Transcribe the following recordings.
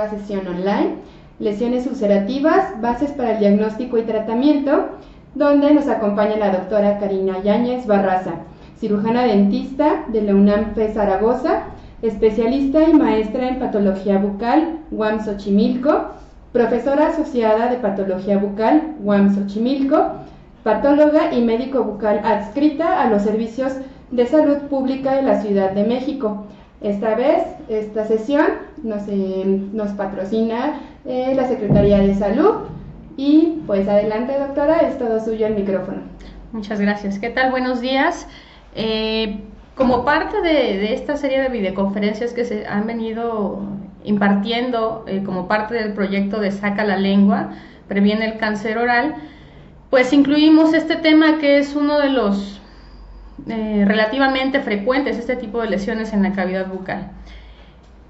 nueva sesión online, lesiones ulcerativas, bases para el diagnóstico y tratamiento, donde nos acompaña la doctora Karina Yáñez Barraza, cirujana dentista de la UNAM FE Zaragoza, especialista y maestra en patología bucal, UAM Xochimilco, profesora asociada de patología bucal, UAM Xochimilco, patóloga y médico bucal adscrita a los servicios de salud pública de la Ciudad de México. Esta vez, esta sesión nos patrocina la Secretaría de Salud y pues adelante, doctora, es todo suyo el micrófono. Muchas gracias. ¿Qué tal? Buenos días. Como parte de esta serie de videoconferencias que se han venido impartiendo como parte del proyecto de Saca la Lengua, Previene el Cáncer Oral, pues incluimos este tema que es uno de los relativamente frecuentes, este tipo de lesiones en la cavidad bucal.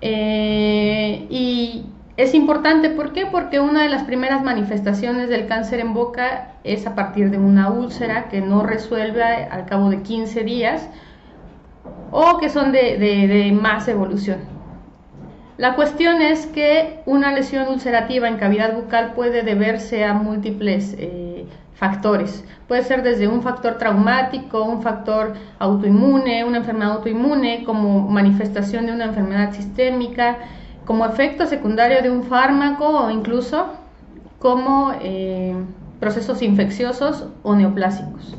Y es importante, ¿por qué? Porque una de las primeras manifestaciones del cáncer en boca es a partir de una úlcera que no resuelve al cabo de 15 días o que son de más evolución. La cuestión es que una lesión ulcerativa en cavidad bucal puede deberse a múltiples factores. Puede ser desde un factor traumático, un factor autoinmune, una enfermedad autoinmune, como manifestación de una enfermedad sistémica, como efecto secundario de un fármaco o incluso como procesos infecciosos o neoplásicos.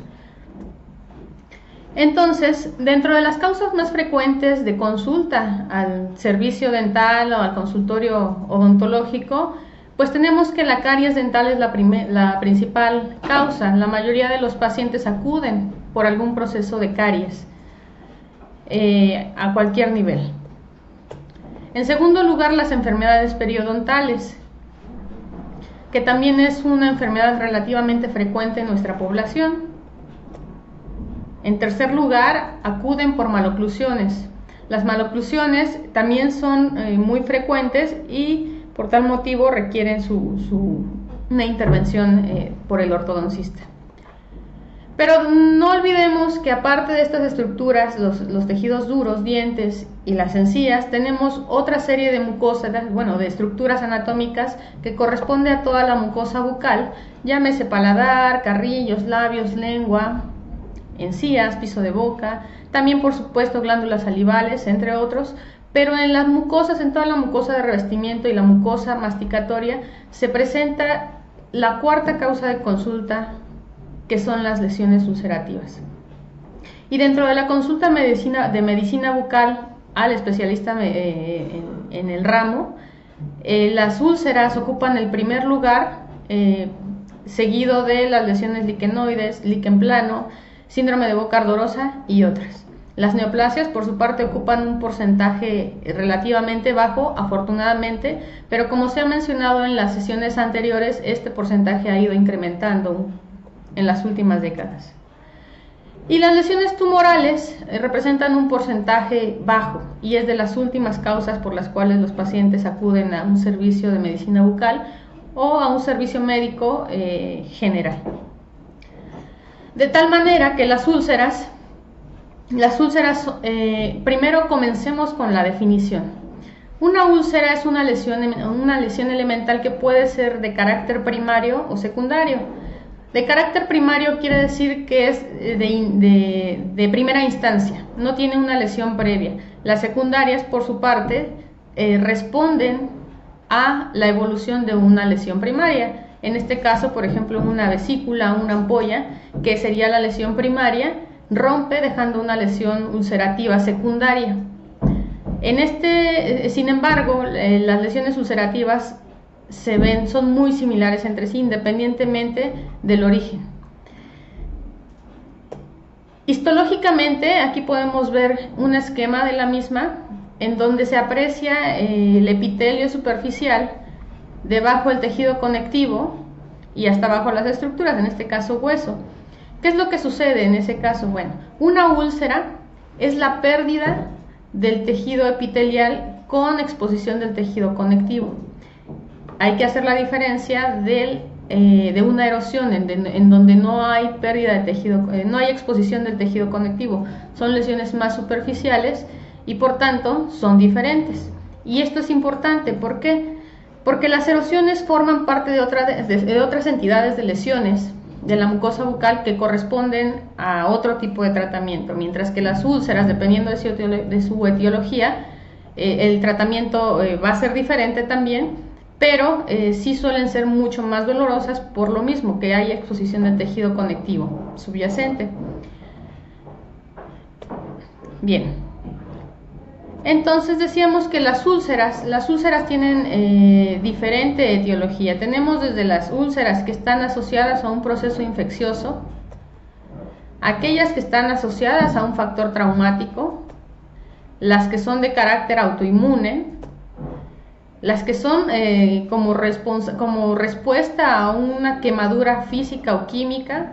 Entonces, dentro de las causas más frecuentes de consulta al servicio dental o al consultorio odontológico, pues tenemos que la caries dental es la principal causa. La mayoría de los pacientes acuden por algún proceso de caries a cualquier nivel. En segundo lugar, las enfermedades periodontales, que también es una enfermedad relativamente frecuente en nuestra población. En tercer lugar, acuden por maloclusiones. Las maloclusiones también son muy frecuentes y por tal motivo requieren una intervención por el ortodoncista. Pero no olvidemos que aparte de estas estructuras, los tejidos duros, dientes y las encías, tenemos otra serie de mucosas, de estructuras anatómicas que corresponde a toda la mucosa bucal, llámese paladar, carrillos, labios, lengua, encías, piso de boca, también por supuesto glándulas salivales, entre otros, pero en las mucosas, en toda la mucosa de revestimiento y la mucosa masticatoria, se presenta la cuarta causa de consulta, que son las lesiones ulcerativas. Y dentro de la consulta de medicina bucal al especialista en el ramo, las úlceras ocupan el primer lugar, seguido de las lesiones liquenoides, líquen plano, síndrome de boca ardorosa y otras. Las neoplasias, por su parte, ocupan un porcentaje relativamente bajo, afortunadamente, pero como se ha mencionado en las sesiones anteriores, este porcentaje ha ido incrementando en las últimas décadas. Y las lesiones tumorales representan un porcentaje bajo y es de las últimas causas por las cuales los pacientes acuden a un servicio de medicina bucal o a un servicio médico general. De tal manera que las úlceras, primero comencemos con la definición. Una úlcera es una lesión elemental que puede ser de carácter primario o secundario. De carácter primario quiere decir que es de primera instancia, no tiene una lesión previa. Las secundarias, por su parte, responden a la evolución de una lesión primaria. En este caso, por ejemplo, una vesícula, una ampolla, que sería la lesión primaria, rompe dejando una lesión ulcerativa secundaria. Sin embargo, las lesiones ulcerativas son muy similares entre sí, independientemente del origen. Histológicamente, aquí podemos ver un esquema de la misma, en donde se aprecia el epitelio superficial, debajo el tejido conectivo y hasta abajo las estructuras, en este caso hueso. ¿Qué es lo que sucede en ese caso? Bueno, una úlcera es la pérdida del tejido epitelial con exposición del tejido conectivo. Hay que hacer la diferencia de una erosión en donde no hay pérdida de tejido, no hay exposición del tejido conectivo. Son lesiones más superficiales y por tanto son diferentes. Y esto es importante, ¿por qué? Porque las erosiones forman parte de otras entidades de lesiones de la mucosa bucal que corresponden a otro tipo de tratamiento, mientras que las úlceras, dependiendo de su etiología, el tratamiento va a ser diferente también, pero sí suelen ser mucho más dolorosas por lo mismo que hay exposición de tejido conectivo subyacente. Bien, entonces decíamos que las úlceras tienen diferente etiología. Tenemos desde las úlceras que están asociadas a un proceso infeccioso, aquellas que están asociadas a un factor traumático, las que son de carácter autoinmune, las que son como respuesta a una quemadura física o química.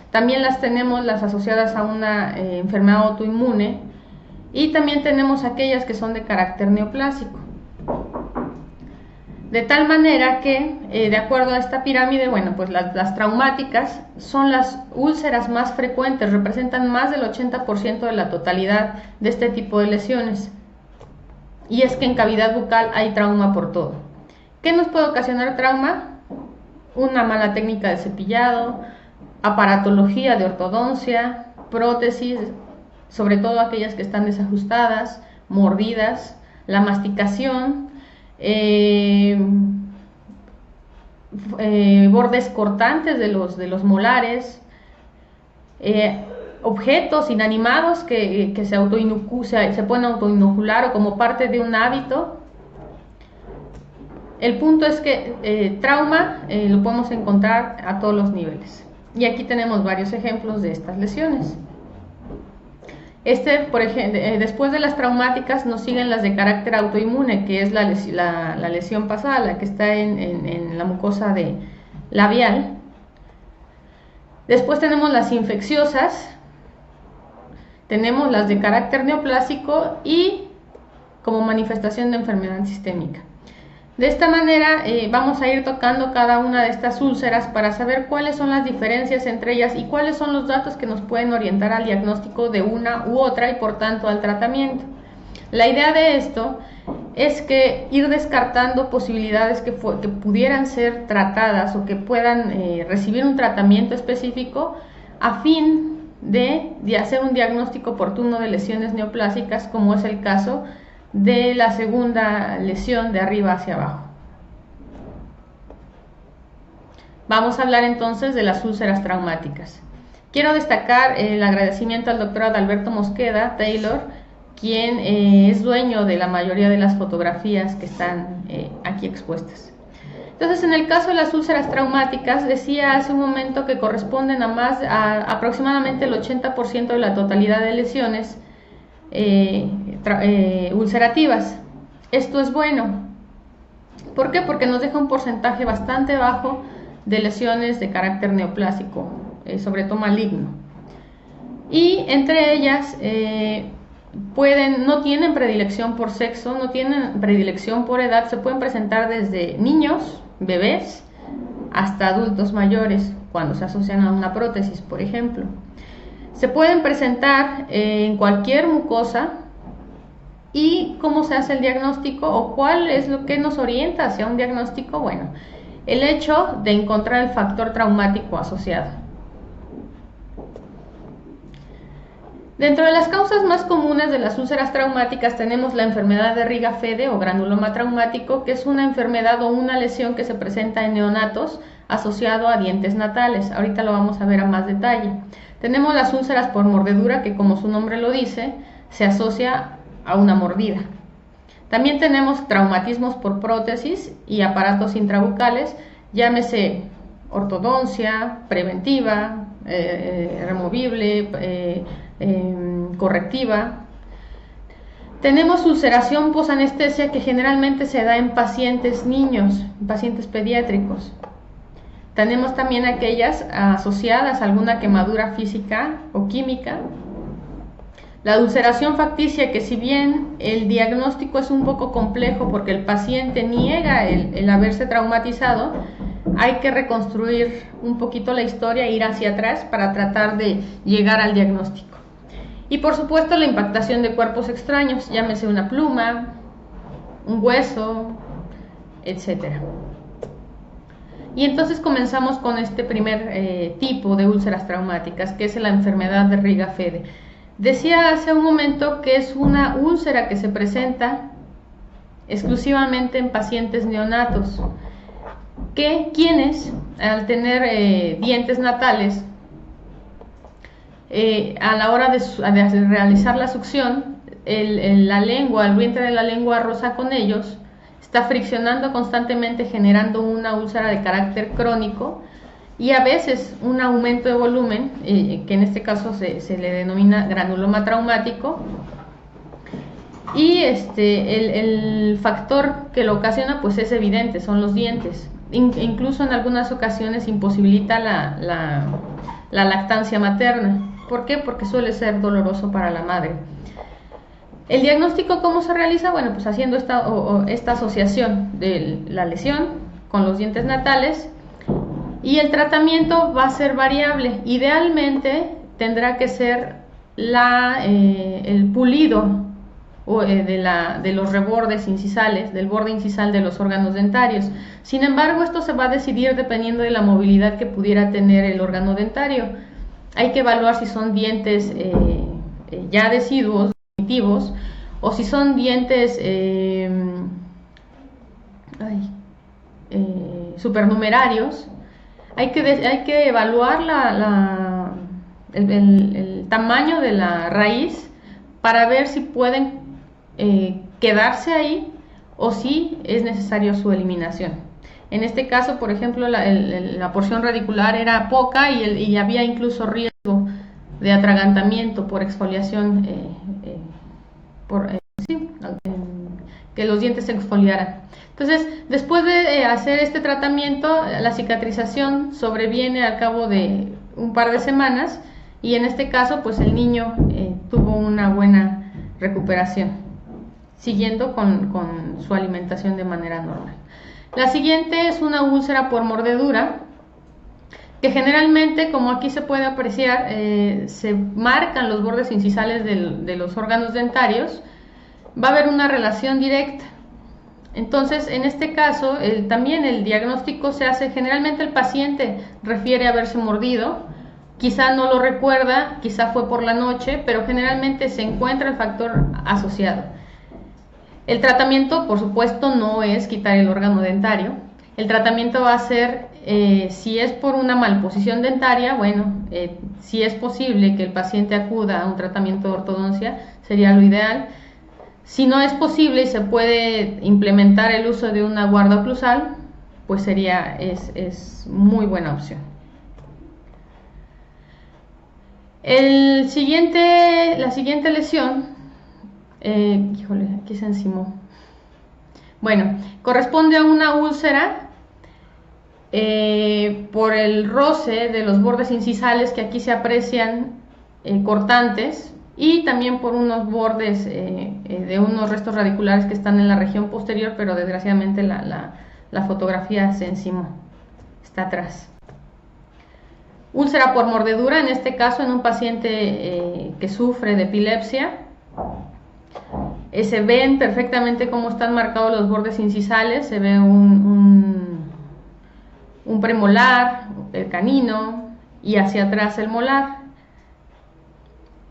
También tenemos las asociadas a una enfermedad autoinmune, y también tenemos aquellas que son de carácter neoplásico. De tal manera que, de acuerdo a esta pirámide, bueno, pues las traumáticas son las úlceras más frecuentes, representan más del 80% de la totalidad de este tipo de lesiones. Y es que en cavidad bucal hay trauma por todo. ¿Qué nos puede ocasionar trauma? Una mala técnica de cepillado, aparatología de ortodoncia, prótesis, sobre todo aquellas que están desajustadas, mordidas, la masticación, bordes cortantes de los molares, objetos inanimados que se pueden autoinocular o como parte de un hábito. El punto es que trauma lo podemos encontrar a todos los niveles. Y aquí tenemos varios ejemplos de estas lesiones. Por ejemplo, después de las traumáticas nos siguen las de carácter autoinmune, que es la lesión pasada, la que está en la mucosa labial. Después tenemos las infecciosas, tenemos las de carácter neoplásico y como manifestación de enfermedad sistémica. De esta manera vamos a ir tocando cada una de estas úlceras para saber cuáles son las diferencias entre ellas y cuáles son los datos que nos pueden orientar al diagnóstico de una u otra y por tanto al tratamiento. La idea de esto es que ir descartando posibilidades que pudieran ser tratadas o que puedan recibir un tratamiento específico a fin de hacer un diagnóstico oportuno de lesiones neoplásicas, como es el caso de la segunda lesión de arriba hacia abajo. Vamos a hablar entonces de las úlceras traumáticas. Quiero destacar el agradecimiento al doctor Adalberto Mosqueda Taylor, quien es dueño de la mayoría de las fotografías que están aquí expuestas. Entonces, en el caso de las úlceras traumáticas, decía hace un momento que corresponden a aproximadamente el 80% de la totalidad de lesiones ulcerativas. Esto es bueno. ¿Por qué? Porque nos deja un porcentaje bastante bajo de lesiones de carácter neoplásico, sobre todo maligno. Y entre ellas no tienen predilección por sexo, no tienen predilección por edad, se pueden presentar desde niños, bebés, hasta adultos mayores, cuando se asocian a una prótesis, por ejemplo. Se pueden presentar en cualquier mucosa. ¿Y cómo se hace el diagnóstico o cuál es lo que nos orienta hacia un diagnóstico? Bueno, el hecho de encontrar el factor traumático asociado. Dentro de las causas más comunes de las úlceras traumáticas tenemos la enfermedad de Riga-Fede o granuloma traumático, que es una enfermedad o una lesión que se presenta en neonatos asociado a dientes natales. Ahorita lo vamos a ver a más detalle. Tenemos las úlceras por mordedura, que como su nombre lo dice, se asocia a una mordida. También tenemos traumatismos por prótesis y aparatos intrabucales, llámese ortodoncia, preventiva, removible, correctiva. Tenemos ulceración posanestesia, que generalmente se da en pacientes niños, en pacientes pediátricos. Tenemos también aquellas asociadas a alguna quemadura física o química. La ulceración facticia, que si bien el diagnóstico es un poco complejo porque el paciente niega el haberse traumatizado, hay que reconstruir un poquito la historia e ir hacia atrás para tratar de llegar al diagnóstico. Y por supuesto la impactación de cuerpos extraños, llámese una pluma, un hueso, etcétera. Y entonces comenzamos con este primer tipo de úlceras traumáticas, que es la enfermedad de Riga-Fede. Decía hace un momento que es una úlcera que se presenta exclusivamente en pacientes neonatos, quienes al tener dientes natales, a la hora de realizar la succión, la lengua, el vientre de la lengua roza con ellos, está friccionando constantemente, generando una úlcera de carácter crónico y a veces un aumento de volumen, que en este caso se le denomina granuloma traumático. Y el factor que lo ocasiona pues es evidente, son los dientes. Incluso en algunas ocasiones imposibilita la lactancia materna. ¿Por qué? Porque suele ser doloroso para la madre. ¿El diagnóstico cómo se realiza? Bueno, pues haciendo esta asociación de la lesión con los dientes natales, y el tratamiento va a ser variable. Idealmente tendrá que ser el pulido de los rebordes incisales, del borde incisal de los órganos dentarios. Sin embargo, esto se va a decidir dependiendo de la movilidad que pudiera tener el órgano dentario. Hay que evaluar si son dientes ya deciduos, definitivos, o si son dientes supernumerarios. Hay que evaluar el tamaño de la raíz para ver si pueden quedarse ahí o si es necesario su eliminación. En este caso, por ejemplo, la porción radicular era poca y había incluso riesgo de atragantamiento por exfoliación, que los dientes se exfoliaran. Entonces, después de hacer este tratamiento, la cicatrización sobreviene al cabo de un par de semanas, y en este caso, pues el niño tuvo una buena recuperación, siguiendo con su alimentación de manera normal. La siguiente es una úlcera por mordedura, que generalmente, como aquí se puede apreciar, se marcan los bordes incisales de los órganos dentarios. Va a haber una relación directa. Entonces, en este caso, también el diagnóstico se hace, generalmente el paciente refiere haberse mordido, quizá no lo recuerda, quizá fue por la noche, pero generalmente se encuentra el factor asociado. El tratamiento, por supuesto, no es quitar el órgano dentario. El tratamiento va a ser, si es por una malposición dentaria, bueno, si es posible que el paciente acuda a un tratamiento de ortodoncia, sería lo ideal. Si no es posible y se puede implementar el uso de una guarda oclusal, pues es muy buena opción. La siguiente lesión, híjole, aquí se encimó. Bueno, corresponde a una úlcera por el roce de los bordes incisales, que aquí se aprecian cortantes, y también por unos bordes de unos restos radiculares que están en la región posterior, pero desgraciadamente la fotografía se encimó, está atrás. Úlcera por mordedura, en este caso en un paciente que sufre de epilepsia. Se ven perfectamente cómo están marcados los bordes incisales, se ve un premolar, el canino, y hacia atrás el molar.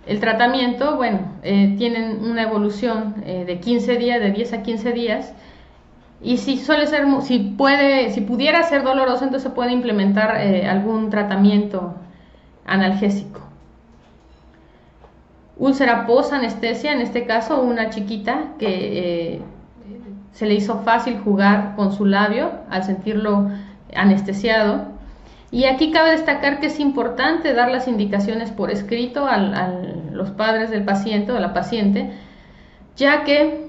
El tratamiento, bueno, tienen una evolución de 15 días, de 10 a 15 días, y si pudiera ser doloroso, entonces se puede implementar algún tratamiento analgésico. Úlcera posanestesia, en este caso una chiquita que se le hizo fácil jugar con su labio al sentirlo anestesiado. Y aquí cabe destacar que es importante dar las indicaciones por escrito a los padres del paciente o de la paciente, ya que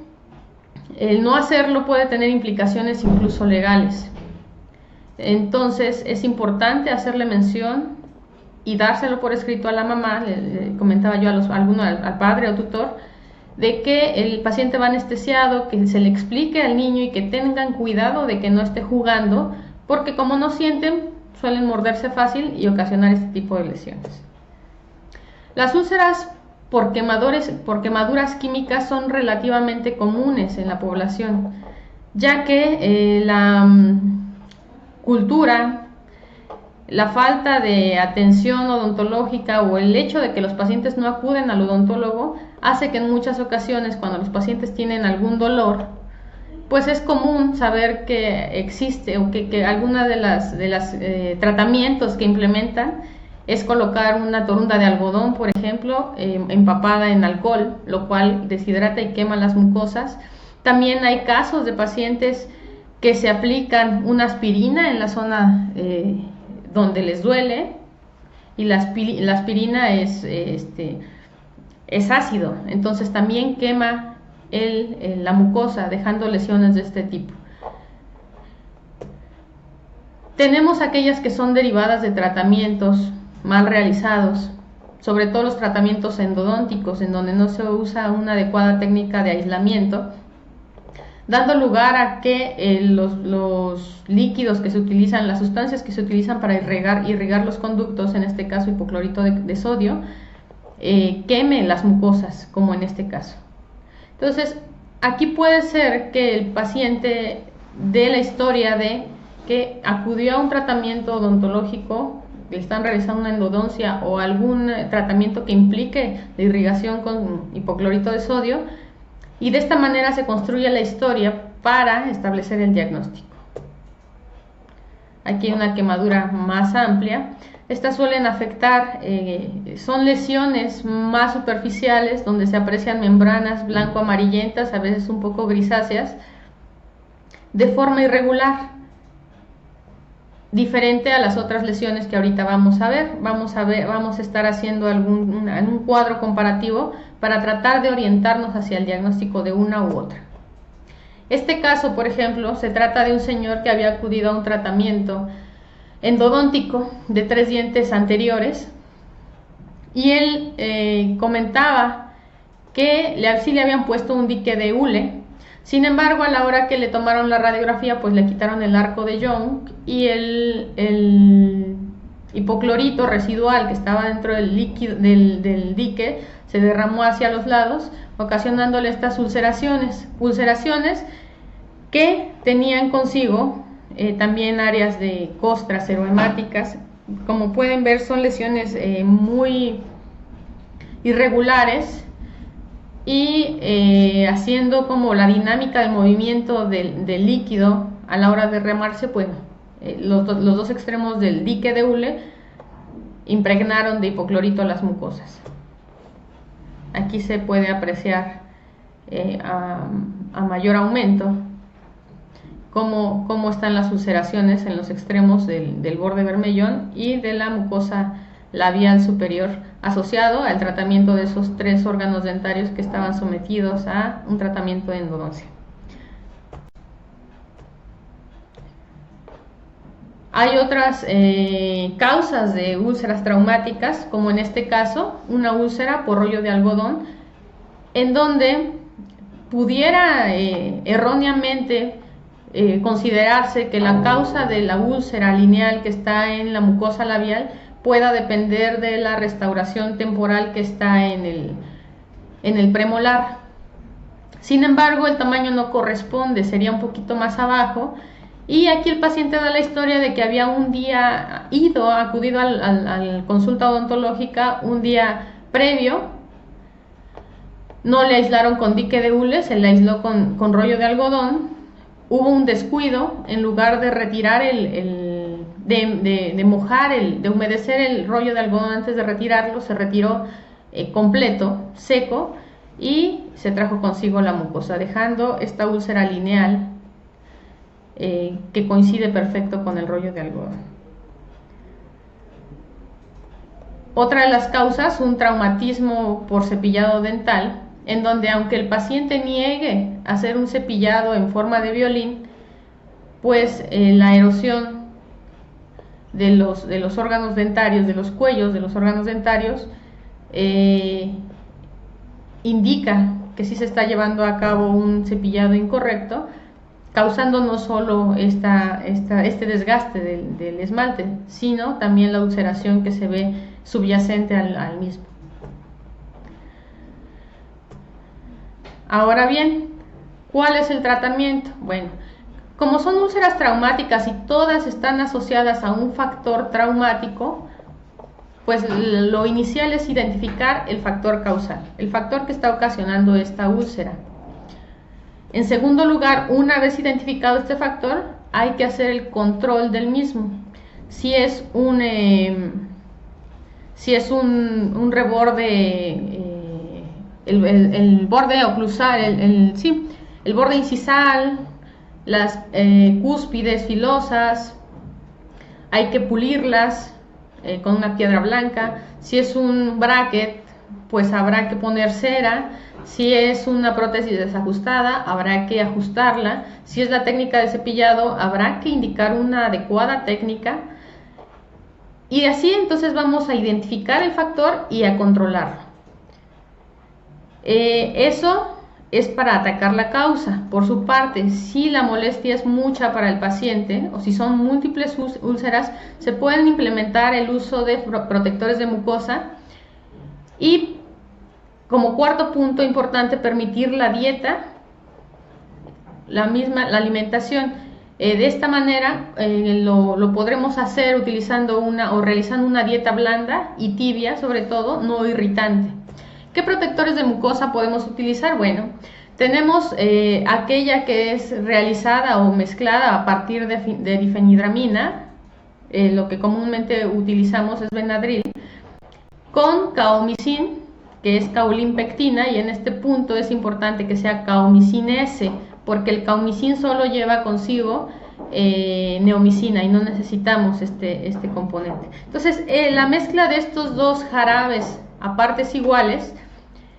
el no hacerlo puede tener implicaciones incluso legales. Entonces es importante hacerle mención y dárselo por escrito a la mamá, le comentaba yo al padre o tutor, de que el paciente va anestesiado, que se le explique al niño y que tengan cuidado de que no esté jugando, porque como no sienten, suelen morderse fácil y ocasionar este tipo de lesiones. Las úlceras por quemaduras químicas son relativamente comunes en la población. ya que la cultura, la falta de atención odontológica o el hecho de que los pacientes no acuden al odontólogo hace que en muchas ocasiones, cuando los pacientes tienen algún dolor, pues es común saber que existe o que alguna de las tratamientos que implementan es colocar una torunda de algodón, por ejemplo, empapada en alcohol, lo cual deshidrata y quema las mucosas. También hay casos de pacientes que se aplican una aspirina en la zona donde les duele, y la aspirina es ácido, entonces también quema la mucosa, dejando lesiones de este tipo. Tenemos aquellas que son derivadas de tratamientos mal realizados, sobre todo los tratamientos endodónticos, en donde no se usa una adecuada técnica de aislamiento, dando lugar a que los líquidos que se utilizan, las sustancias que se utilizan para irrigar los conductos, en este caso hipoclorito de sodio, quemen las mucosas, como en este caso. Entonces, aquí puede ser que el paciente dé la historia de que acudió a un tratamiento odontológico, le están realizando una endodoncia o algún tratamiento que implique la irrigación con hipoclorito de sodio, y de esta manera se construye la historia para establecer el diagnóstico. Aquí hay una quemadura más amplia. Estas suelen afectar, son lesiones más superficiales donde se aprecian membranas blanco-amarillentas, a veces un poco grisáceas, de forma irregular, diferente a las otras lesiones que ahorita vamos a ver. Vamos a estar haciendo un cuadro comparativo para tratar de orientarnos hacia el diagnóstico de una u otra. Este caso, por ejemplo, se trata de un señor que había acudido a un tratamiento endodóntico de 3 dientes anteriores, y él comentaba que sí le habían puesto un dique de hule. Sin embargo, a la hora que le tomaron la radiografía, pues le quitaron el arco de Young, y el hipoclorito residual que estaba dentro del líquido del dique se derramó hacia los lados, ocasionándole estas ulceraciones que tenían consigo también áreas de costras erohemáticas. Como pueden ver, son lesiones muy irregulares, y haciendo como la dinámica del movimiento del líquido a la hora de remarse, pues los dos extremos del dique de hule impregnaron de hipoclorito las mucosas. Aquí se puede apreciar a mayor aumento cómo están las ulceraciones en los extremos del borde vermellón y de la mucosa labial superior, asociado al tratamiento de esos 3 órganos dentarios que estaban sometidos a un tratamiento de endodoncia. Hay otras causas de úlceras traumáticas, como en este caso, una úlcera por rollo de algodón, en donde pudiera erróneamente considerarse que la causa de la úlcera lineal que está en la mucosa labial pueda depender de la restauración temporal que está en el premolar. Sin embargo, el tamaño no corresponde, sería un poquito más abajo, y aquí el paciente da la historia de que había un día acudido al consulta odontológica un día previo. No le aislaron con dique de hule, se le aisló con rollo de algodón. Hubo un descuido, en lugar de retirar de humedecer el rollo de algodón antes de retirarlo, se retiró completo, seco, y se trajo consigo la mucosa, dejando esta úlcera lineal que coincide perfecto con el rollo de algodón. Otra de las causas, un traumatismo por cepillado dental, en donde aunque el paciente niegue hacer un cepillado en forma de violín, pues la erosión de los órganos dentarios, de los cuellos de los órganos dentarios, indica que sí se está llevando a cabo un cepillado incorrecto, causando no solo este desgaste del esmalte, sino también la ulceración que se ve subyacente al mismo. Ahora bien, ¿cuál es el tratamiento? Bueno, Como son úlceras traumáticas y todas están asociadas a un factor traumático, pues lo inicial es identificar el factor causal, el factor que está ocasionando esta úlcera. En segundo lugar, una vez identificado este factor, hay que hacer el control del mismo. Si es un reborde, el borde oclusal, el borde incisal, las cúspides filosas, hay que pulirlas con una piedra blanca. Si es un bracket, pues habrá que poner cera. Si es una prótesis desajustada, habrá que ajustarla. Si es la técnica de cepillado, habrá que indicar una adecuada técnica. Y así entonces vamos a identificar el factor y a controlarlo. Eso es para atacar la causa. Por su parte, si la molestia es mucha para el paciente o si son múltiples úlceras, se pueden implementar el uso de protectores de mucosa. Y como cuarto punto importante, permitir la dieta, la alimentación. De esta manera lo podremos hacer utilizando o realizando una dieta blanda y tibia, sobre todo, no irritante. ¿Qué protectores de mucosa podemos utilizar? Bueno, tenemos aquella que es realizada o mezclada a partir de difenhidramina, lo que comúnmente utilizamos es Benadryl, con caomicin, que es caulimpectina, y en este punto es importante que sea caomicin S, porque el caomicin solo lleva consigo neomicina y no necesitamos este componente. Entonces, la mezcla de estos dos jarabes a partes iguales,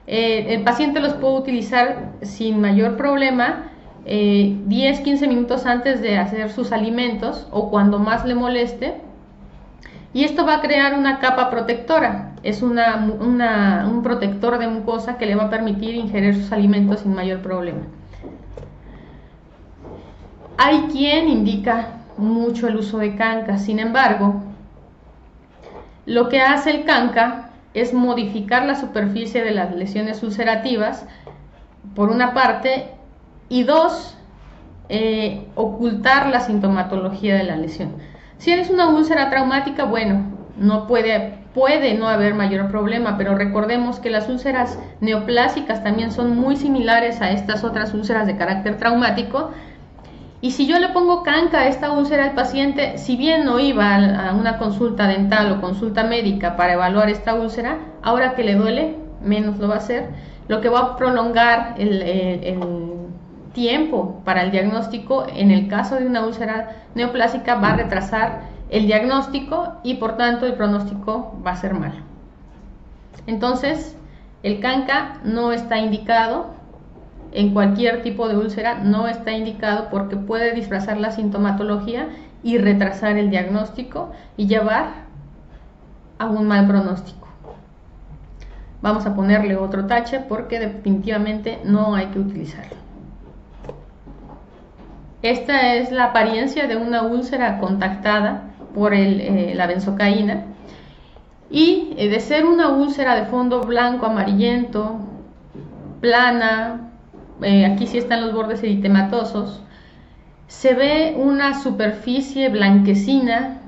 el paciente los puede utilizar sin mayor problema 10-15 minutos antes de hacer sus alimentos o cuando más le moleste, y esto va a crear una capa protectora. Es un protector de mucosa que le va a permitir ingerir sus alimentos sin mayor problema. Hay quien indica mucho el uso de canca, sin embargo, lo que hace el canca es modificar la superficie de las lesiones ulcerativas, por una parte, y dos, ocultar la sintomatología de la lesión. Si eres una úlcera traumática, bueno, no puede no haber mayor problema, pero recordemos que las úlceras neoplásicas también son muy similares a estas otras úlceras de carácter traumático. Y si yo le pongo canca a esta úlcera al paciente, si bien no iba a una consulta dental o consulta médica para evaluar esta úlcera, ahora que le duele, menos lo va a hacer, lo que va a prolongar el tiempo para el diagnóstico. En el caso de una úlcera neoplásica, va a retrasar el diagnóstico y por tanto el pronóstico va a ser malo. Entonces, el canca no está indicado en cualquier tipo de úlcera, no está indicado porque puede disfrazar la sintomatología y retrasar el diagnóstico y llevar a un mal pronóstico. Vamos a ponerle otro tache porque definitivamente no hay que utilizarlo. Esta es la apariencia de una úlcera contactada por la benzocaína, y de ser una úlcera de fondo blanco amarillento, plana, aquí sí están los bordes eritematosos, se ve una superficie blanquecina,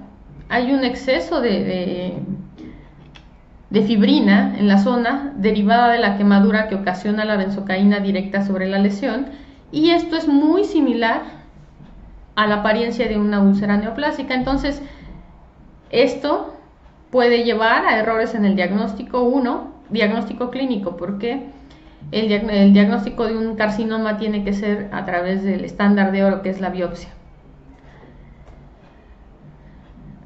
hay un exceso de fibrina en la zona derivada de la quemadura que ocasiona la benzocaína directa sobre la lesión, y esto es muy similar a la apariencia de una úlcera neoplásica. Entonces, esto puede llevar a errores en el diagnóstico. Diagnóstico clínico, porque el diagnóstico de un carcinoma tiene que ser a través del estándar de oro, que es la biopsia.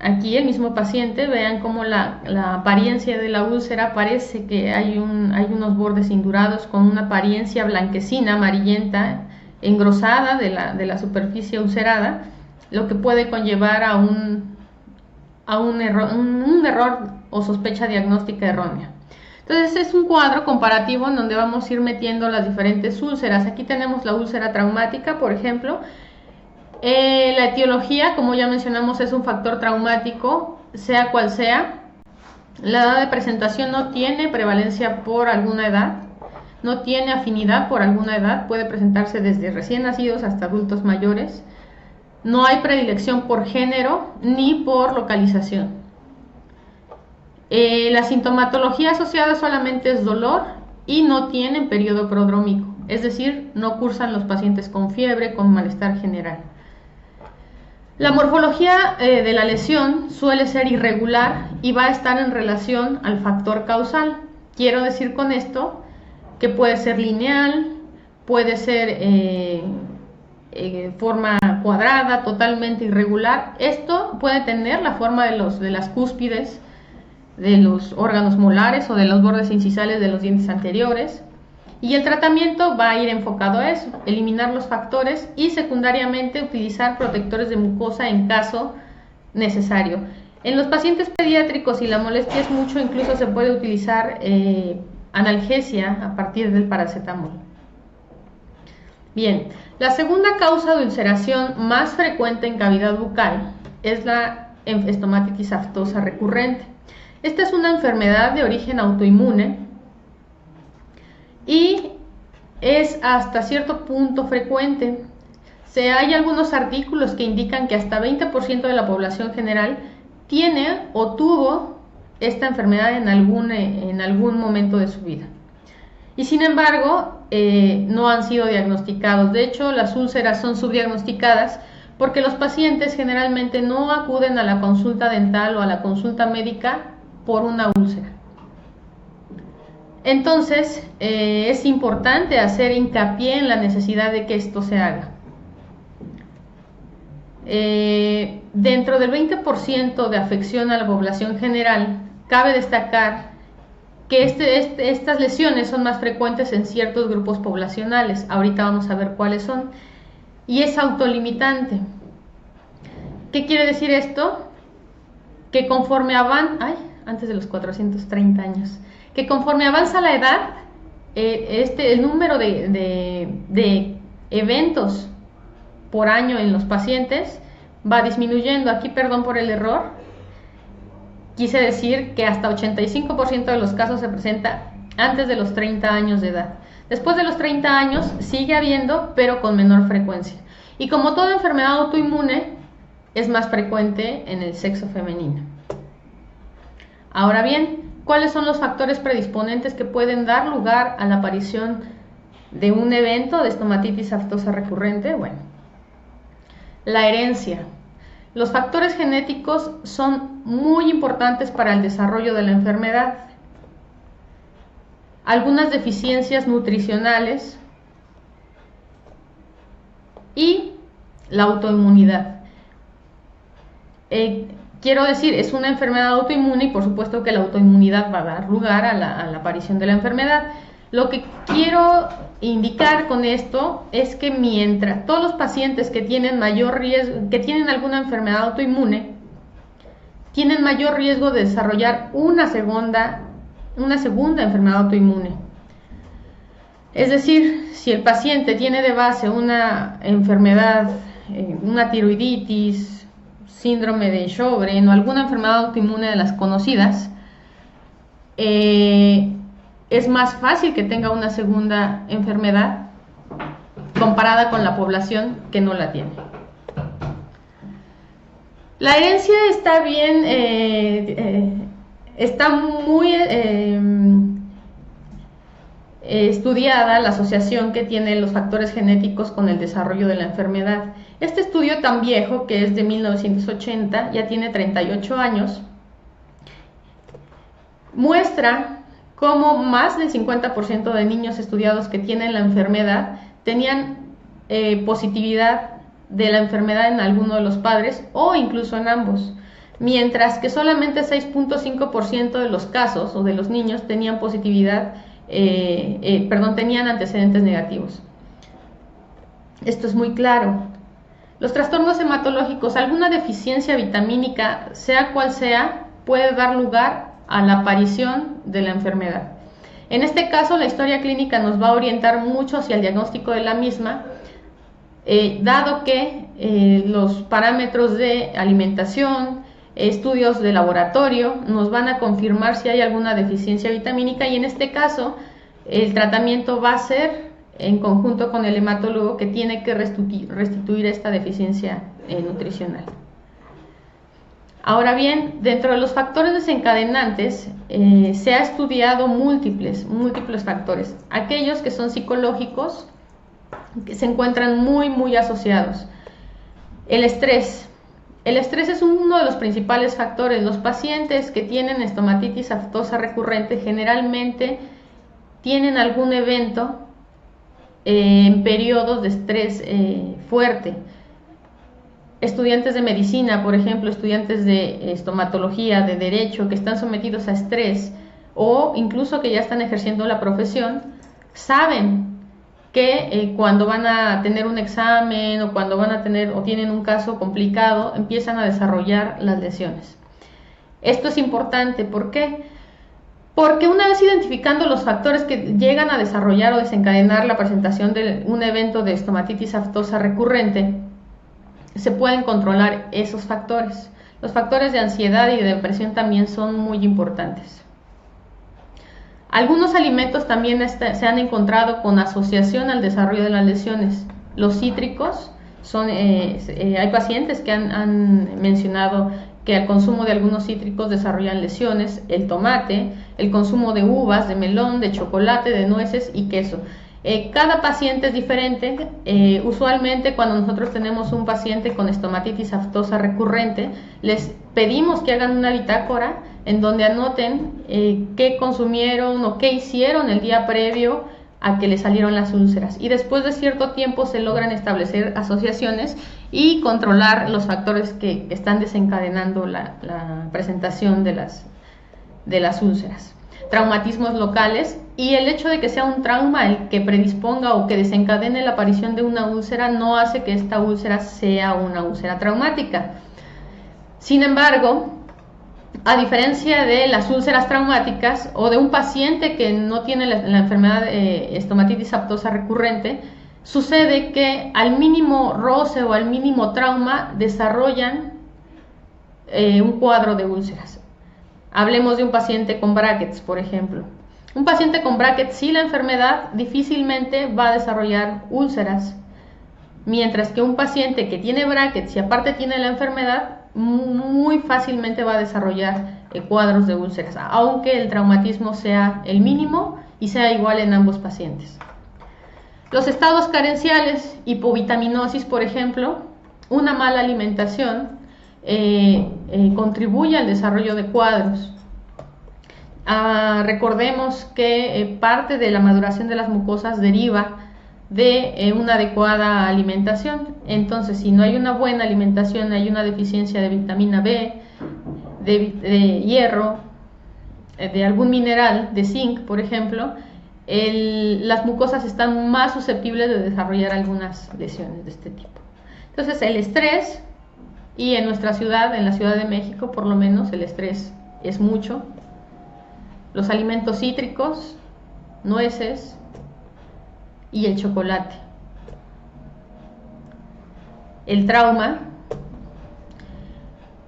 Aquí el mismo paciente, vean cómo la apariencia de la úlcera parece que hay unos bordes indurados con una apariencia blanquecina, amarillenta, engrosada de la superficie ulcerada, lo que puede conllevar a un error o sospecha diagnóstica errónea. Entonces es un cuadro comparativo en donde vamos a ir metiendo las diferentes úlceras. Aquí tenemos la úlcera traumática, por ejemplo. La etiología, como ya mencionamos, es un factor traumático, sea cual sea. La edad de presentación no tiene prevalencia por alguna edad, no tiene afinidad por alguna edad, puede presentarse desde recién nacidos hasta adultos mayores. No hay predilección por género ni por localización. La sintomatología asociada solamente es dolor y no tienen periodo prodrómico, es decir, no cursan los pacientes con fiebre, con malestar general. La morfología de la lesión suele ser irregular y va a estar en relación al factor causal. Quiero decir con esto que puede ser lineal, puede ser forma cuadrada, totalmente irregular. Esto puede tener la forma de las cúspides, de los órganos molares o de los bordes incisales de los dientes anteriores. Y el tratamiento va a ir enfocado a eso, eliminar los factores y secundariamente utilizar protectores de mucosa en caso necesario. En los pacientes pediátricos, si la molestia es mucho, incluso se puede utilizar analgesia a partir del paracetamol. Bien, la segunda causa de ulceración más frecuente en cavidad bucal es la estomatitis aftosa recurrente. Esta es una enfermedad de origen autoinmune y es hasta cierto punto frecuente. Hay algunos artículos que indican que hasta 20% de la población general tiene o tuvo esta enfermedad en algún momento de su vida. Y sin embargo, no han sido diagnosticados. De hecho, las úlceras son subdiagnosticadas porque los pacientes generalmente no acuden a la consulta dental o a la consulta médica por una úlcera. Entonces, es importante hacer hincapié en la necesidad de que esto se haga. Dentro del 20% de afección a la población general, cabe destacar que estas lesiones son más frecuentes en ciertos grupos poblacionales. Ahorita vamos a ver cuáles son. Y es autolimitante. ¿Qué quiere decir esto? Que conforme antes de los 430 años, que conforme avanza la edad, el número de eventos por año en los pacientes va disminuyendo. Aquí, perdón por el error, quise decir que hasta 85% de los casos se presenta antes de los 30 años de edad. Después de los 30 años sigue habiendo, pero con menor frecuencia. Y como toda enfermedad autoinmune, es más frecuente en el sexo femenino. Ahora bien, ¿cuáles son los factores predisponentes que pueden dar lugar a la aparición de un evento de estomatitis aftosa recurrente? Bueno, la herencia. Los factores genéticos son muy importantes para el desarrollo de la enfermedad. Algunas deficiencias nutricionales y la autoinmunidad. Quiero decir, es una enfermedad autoinmune y por supuesto que la autoinmunidad va a dar lugar a la aparición de la enfermedad. Lo que quiero indicar con esto es que mientras todos los pacientes que tienen mayor riesgo, que tienen alguna enfermedad autoinmune, tienen mayor riesgo de desarrollar una segunda enfermedad autoinmune. Es decir, si el paciente tiene de base una enfermedad, una tiroiditis, síndrome de Sjögren o alguna enfermedad autoinmune de las conocidas, es más fácil que tenga una segunda enfermedad comparada con la población que no la tiene. La herencia está bien, está muy estudiada la asociación que tienen los factores genéticos con el desarrollo de la enfermedad. Este estudio tan viejo, que es de 1980, ya tiene 38 años, muestra cómo más del 50% de niños estudiados que tienen la enfermedad tenían positividad de la enfermedad en alguno de los padres o incluso en ambos, mientras que solamente 6.5% de los casos o de los niños tenían positividad, tenían antecedentes negativos. Esto es muy claro. Los trastornos hematológicos, alguna deficiencia vitamínica, sea cual sea, puede dar lugar a la aparición de la enfermedad. En este caso, la historia clínica nos va a orientar mucho hacia el diagnóstico de la misma, dado que los parámetros de alimentación, estudios de laboratorio nos van a confirmar si hay alguna deficiencia vitamínica, y en este caso el tratamiento va a ser en conjunto con el hematólogo que tiene que restituir esta deficiencia nutricional. Ahora bien, dentro de los factores desencadenantes se ha estudiado múltiples factores. Aquellos que son psicológicos, que se encuentran muy asociados. El estrés. El estrés es uno de los principales factores. Los pacientes que tienen estomatitis aftosa recurrente generalmente tienen algún evento en periodos de estrés fuerte. Estudiantes de medicina, por ejemplo, estudiantes de estomatología, de derecho, que están sometidos a estrés o incluso que ya están ejerciendo la profesión, saben que cuando van a tener un examen o cuando van a tener o tienen un caso complicado, empiezan a desarrollar las lesiones. Esto es importante, ¿por qué? Porque una vez identificando los factores que llegan a desarrollar o desencadenar la presentación de un evento de estomatitis aftosa recurrente, se pueden controlar esos factores. Los factores de ansiedad y de depresión también son muy importantes. Algunos alimentos también se han encontrado con asociación al desarrollo de las lesiones. Los cítricos, hay pacientes que han mencionado que al consumo de algunos cítricos desarrollan lesiones. El tomate, el consumo de uvas, de melón, de chocolate, de nueces y queso. Cada paciente es diferente. Usualmente cuando nosotros tenemos un paciente con estomatitis aftosa recurrente, les pedimos que hagan una bitácora en donde anoten qué consumieron o qué hicieron el día previo a que le salieron las úlceras, y después de cierto tiempo se logran establecer asociaciones y controlar los factores que están desencadenando la presentación de las úlceras. Traumatismos locales, y el hecho de que sea un trauma el que predisponga o que desencadene la aparición de una úlcera no hace que esta úlcera sea una úlcera traumática. Sin embargo, a diferencia de las úlceras traumáticas o de un paciente que no tiene la enfermedad de estomatitis aftosa recurrente, sucede que al mínimo roce o al mínimo trauma desarrollan un cuadro de úlceras. Hablemos de un paciente con brackets, por ejemplo. Un paciente con brackets sin la enfermedad difícilmente va a desarrollar úlceras, mientras que un paciente que tiene brackets y aparte tiene la enfermedad muy fácilmente va a desarrollar cuadros de úlceras, aunque el traumatismo sea el mínimo y sea igual en ambos pacientes. Los estados carenciales, hipovitaminosis, por ejemplo, una mala alimentación contribuye al desarrollo de cuadros. Recordemos que parte de la maduración de las mucosas deriva de una adecuada alimentación. Entonces, si no hay una buena alimentación, hay una deficiencia de vitamina B, de hierro, de algún mineral, de zinc, por ejemplo, las mucosas están más susceptibles de desarrollar algunas lesiones de este tipo. Entonces, el estrés, y en nuestra ciudad, en la Ciudad de México, por lo menos, el estrés es mucho. Los alimentos cítricos, nueces y el chocolate. El trauma.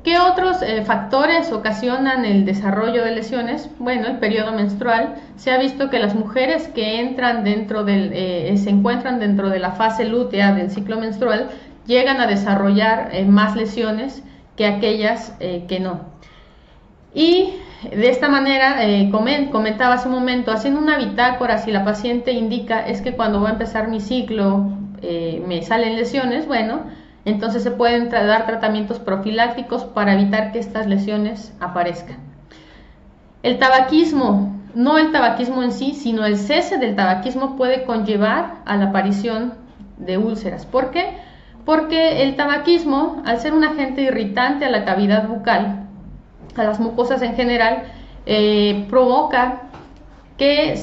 ¿Qué otros factores ocasionan el desarrollo de lesiones? Bueno, el periodo menstrual. Se ha visto que las mujeres que se encuentran dentro de la fase lútea del ciclo menstrual llegan a desarrollar más lesiones que aquellas que no. Y de esta manera, comentaba hace un momento, haciendo una bitácora, si la paciente indica es que cuando va a empezar mi ciclo me salen lesiones, bueno, entonces se pueden dar tratamientos profilácticos para evitar que estas lesiones aparezcan. El tabaquismo, no el tabaquismo en sí, sino el cese del tabaquismo puede conllevar a la aparición de úlceras. ¿Por qué? Porque el tabaquismo, al ser un agente irritante a la cavidad bucal, a las mucosas en general, provoca que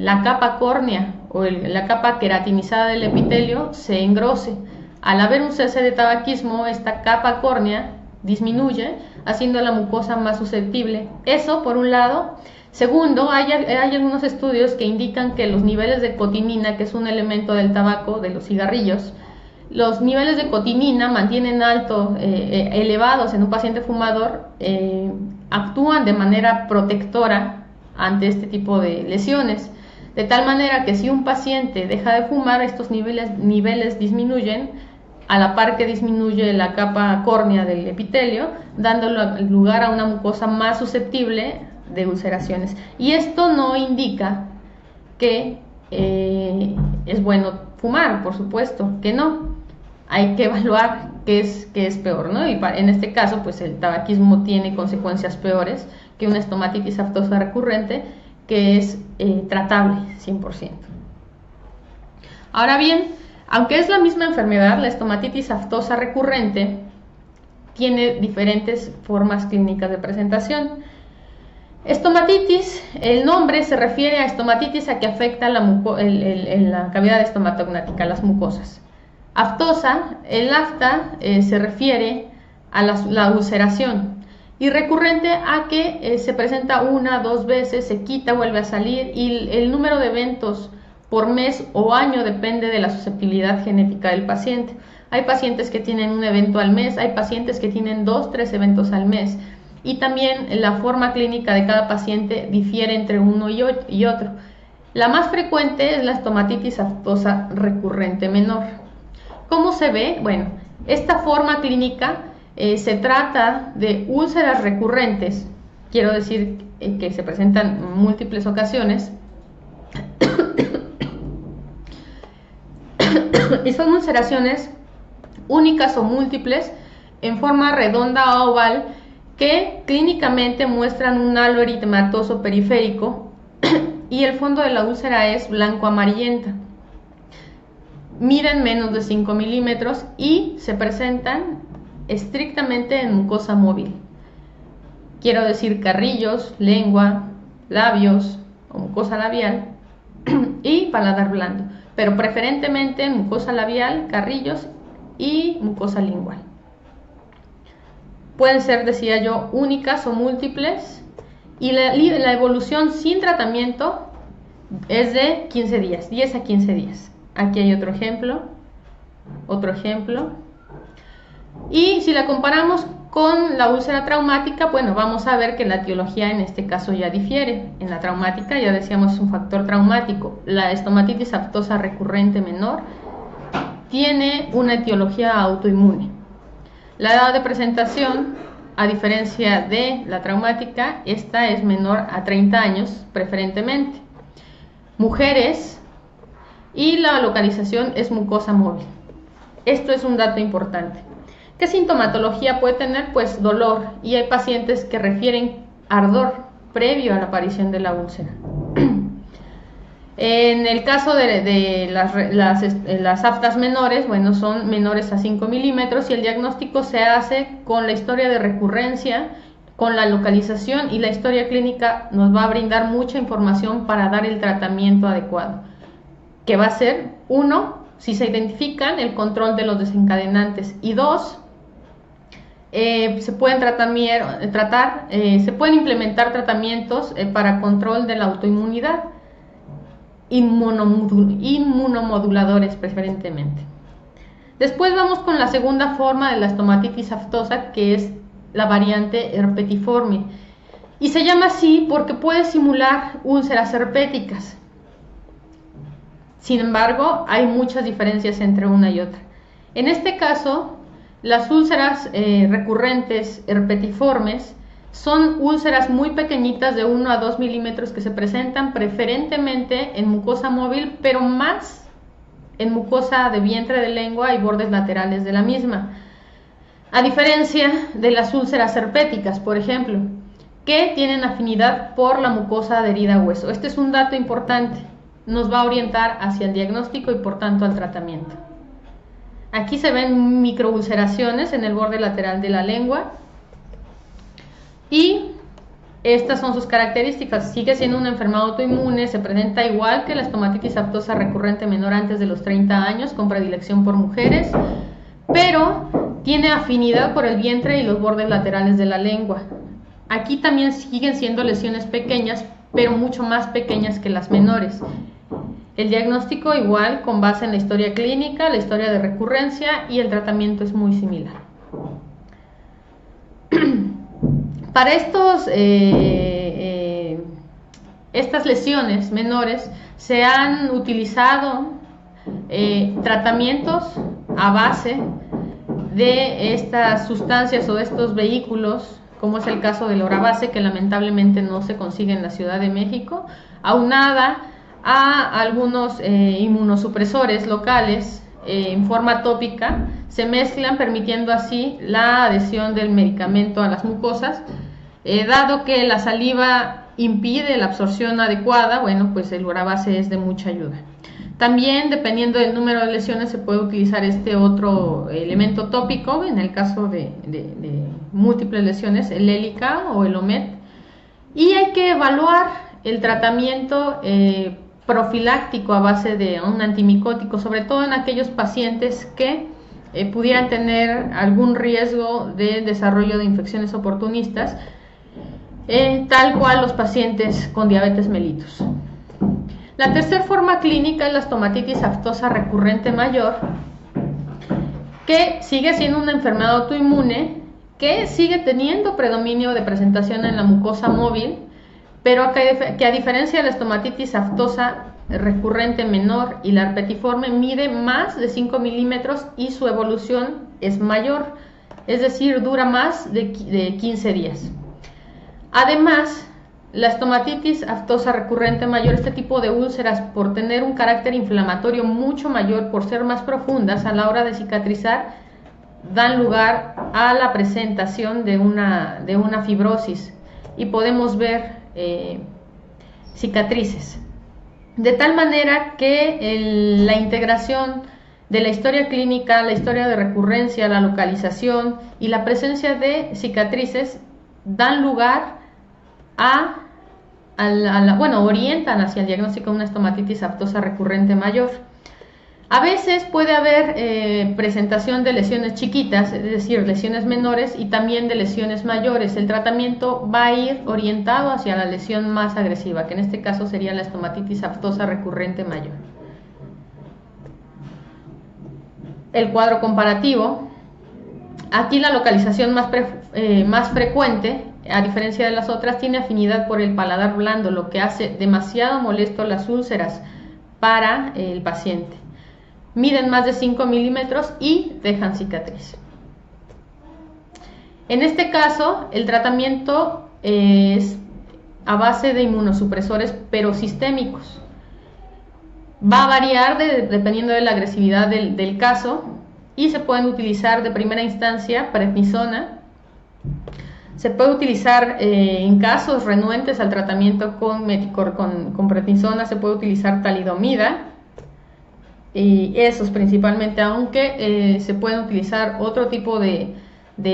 la capa córnea o la capa queratinizada del epitelio se engrose. Al haber un cese de tabaquismo, esta capa córnea disminuye, haciendo la mucosa más susceptible. Eso por un lado. Segundo, hay algunos estudios que indican que los niveles de cotinina, que es un elemento del tabaco, de los cigarrillos, los niveles de cotinina mantienen elevados en un paciente fumador, actúan de manera protectora ante este tipo de lesiones. de tal manera que si un paciente deja de fumar, estos niveles disminuyen, a la par que disminuye la capa córnea del epitelio, dando lugar a una mucosa más susceptible de ulceraciones. Y esto no indica que es bueno fumar, por supuesto que no. Hay que evaluar qué es peor, ¿no? Y en este caso, pues el tabaquismo tiene consecuencias peores que una estomatitis aftosa recurrente, que es tratable 100%. Ahora bien, aunque es la misma enfermedad, la estomatitis aftosa recurrente tiene diferentes formas clínicas de presentación. Estomatitis, el nombre se refiere a estomatitis a que afecta la cavidad estomatognática, las mucosas. Aftosa, el afta se refiere a la ulceración, y recurrente a que se presenta 1 o 2 veces, se quita, vuelve a salir, y el número de eventos por mes o año depende de la susceptibilidad genética del paciente. Hay pacientes que tienen un evento al mes, hay pacientes que tienen 2, 3 eventos al mes, y también la forma clínica de cada paciente difiere entre uno y otro. La más frecuente es la estomatitis aftosa recurrente menor. ¿Cómo se ve? Bueno, esta forma clínica se trata de úlceras recurrentes, quiero decir que se presentan en múltiples ocasiones, y son ulceraciones únicas o múltiples en forma redonda o oval que clínicamente muestran un halo eritematoso periférico y el fondo de la úlcera es blanco amarillenta. Miden menos de 5 milímetros y se presentan estrictamente en mucosa móvil. Quiero decir carrillos, lengua, labios o mucosa labial y paladar blando, pero preferentemente en mucosa labial, carrillos y mucosa lingual. Pueden ser, decía yo, únicas o múltiples, y la evolución sin tratamiento es de 15 días, 10 a 15 días. Aquí hay otro ejemplo. Y si la comparamos con la úlcera traumática, bueno, vamos a ver que la etiología en este caso ya difiere. En la traumática ya decíamos es un factor traumático. La estomatitis aftosa recurrente menor tiene una etiología autoinmune. La edad de presentación, a diferencia de la traumática, esta es menor a 30 años preferentemente. Mujeres, y la localización es mucosa móvil. Esto es un dato importante. ¿Qué sintomatología puede tener? Pues dolor, y hay pacientes que refieren ardor previo a la aparición de la úlcera. En el caso de las aftas menores, bueno, son menores a 5 milímetros y el diagnóstico se hace con la historia de recurrencia, con la localización, y la historia clínica nos va a brindar mucha información para dar el tratamiento adecuado, que va a ser, 1, si se identifican, el control de los desencadenantes, y 2, se pueden implementar tratamientos para control de la autoinmunidad, inmunomoduladores preferentemente. Después vamos con la segunda forma de la estomatitis aftosa, que es la variante herpetiforme, y se llama así porque puede simular úlceras herpéticas. Sin embargo, hay muchas diferencias entre una y otra. En este caso, las úlceras recurrentes herpetiformes son úlceras muy pequeñitas de 1 a 2 milímetros que se presentan preferentemente en mucosa móvil, pero más en mucosa de vientre de lengua y bordes laterales de la misma. A diferencia de las úlceras herpéticas, por ejemplo, que tienen afinidad por la mucosa adherida a hueso. Este es un dato importante, nos va a orientar hacia el diagnóstico y por tanto al tratamiento. Aquí se ven microulceraciones en el borde lateral de la lengua. Y estas son sus características. Sigue siendo una enfermedad autoinmune, se presenta igual que la estomatitis aftosa recurrente menor antes de los 30 años, con predilección por mujeres, pero tiene afinidad por el vientre y los bordes laterales de la lengua. Aquí también siguen siendo lesiones pequeñas, pero mucho más pequeñas que las menores. El diagnóstico igual, con base en la historia clínica, la historia de recurrencia, y el tratamiento es muy similar. Para estas lesiones menores se han utilizado tratamientos a base de estas sustancias o de estos vehículos, como es el caso del Orabase, que lamentablemente no se consigue en la Ciudad de México, aunada a algunos inmunosupresores locales en forma tópica, se mezclan permitiendo así la adhesión del medicamento a las mucosas. Dado que la saliva impide la absorción adecuada, bueno, pues el Orabase es de mucha ayuda. También, dependiendo del número de lesiones, se puede utilizar este otro elemento tópico, en el caso de múltiples lesiones, el Elica o el Omet. Y hay que evaluar el tratamiento profiláctico a base de un antimicótico, sobre todo en aquellos pacientes que pudieran tener algún riesgo de desarrollo de infecciones oportunistas, tal cual los pacientes con diabetes mellitus. La tercera forma clínica es la estomatitis aftosa recurrente mayor, que sigue siendo una enfermedad autoinmune, que sigue teniendo predominio de presentación en la mucosa móvil, pero que a diferencia de la estomatitis aftosa recurrente menor y la herpetiforme, mide más de 5 milímetros y su evolución es mayor, es decir, dura más de 15 días. Además, la estomatitis aftosa recurrente mayor, este tipo de úlceras, por tener un carácter inflamatorio mucho mayor, por ser más profundas a la hora de cicatrizar, dan lugar a la presentación de una fibrosis y podemos ver cicatrices. De tal manera que la integración de la historia clínica, la historia de recurrencia, la localización y la presencia de cicatrices dan lugar orientan hacia el diagnóstico de una estomatitis aftosa recurrente mayor. A veces puede haber presentación de lesiones chiquitas, es decir, lesiones menores, y también de lesiones mayores. El tratamiento va a ir orientado hacia la lesión más agresiva, que en este caso sería la estomatitis aftosa recurrente mayor. El cuadro comparativo. Aquí la localización más frecuente, a diferencia de las otras, tiene afinidad por el paladar blando, lo que hace demasiado molesto las úlceras para el paciente. Miden más de 5 milímetros y dejan cicatriz. En este caso, el tratamiento es a base de inmunosupresores, pero sistémicos. Va a variar dependiendo de la agresividad del caso, y se pueden utilizar de primera instancia prednisona. Se puede utilizar en casos renuentes al tratamiento con prednisona, se puede utilizar talidomida, y esos principalmente, aunque se pueden utilizar otro tipo de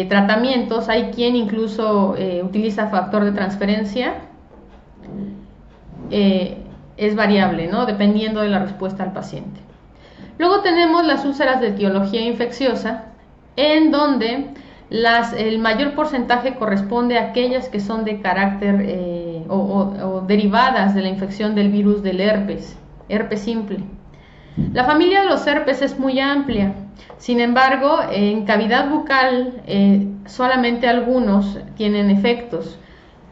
tratamientos. Hay quien incluso utiliza factor de transferencia. Es variable, ¿no?, dependiendo de la respuesta al paciente. Luego tenemos las úlceras de etiología infecciosa, en donde el mayor porcentaje corresponde a aquellas que son de carácter o derivadas de la infección del virus del herpes simple. La familia de los herpes es muy amplia, sin embargo, en cavidad bucal solamente algunos tienen efectos.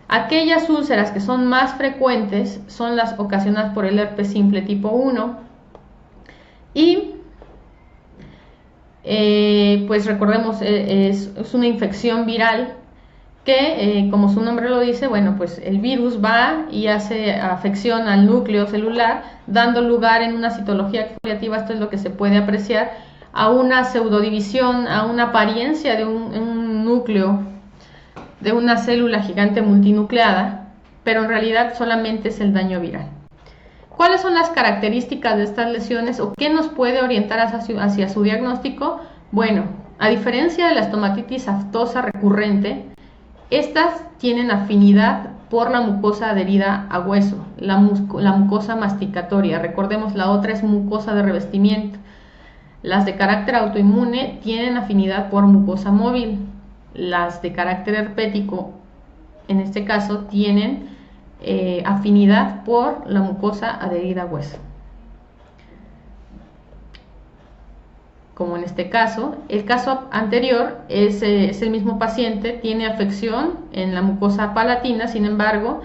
Aquellas úlceras que son más frecuentes son las ocasionadas por el herpes simple tipo 1, y pues recordemos, es una infección viral que, como su nombre lo dice, bueno, pues el virus va y hace afección al núcleo celular, dando lugar en una citología exfoliativa, esto es lo que se puede apreciar, a una pseudodivisión, a una apariencia de un núcleo, de una célula gigante multinucleada, pero en realidad solamente es el daño viral. ¿Cuáles son las características de estas lesiones o qué nos puede orientar hacia su diagnóstico? Bueno, a diferencia de la estomatitis aftosa recurrente, estas tienen afinidad por la mucosa adherida a hueso, la mucosa masticatoria. Recordemos, la otra es mucosa de revestimiento. Las de carácter autoinmune tienen afinidad por mucosa móvil. Las de carácter herpético, en este caso, tienen afinidad por la mucosa adherida a hueso. Como en este caso, el caso anterior es el mismo paciente, tiene afección en la mucosa palatina, sin embargo,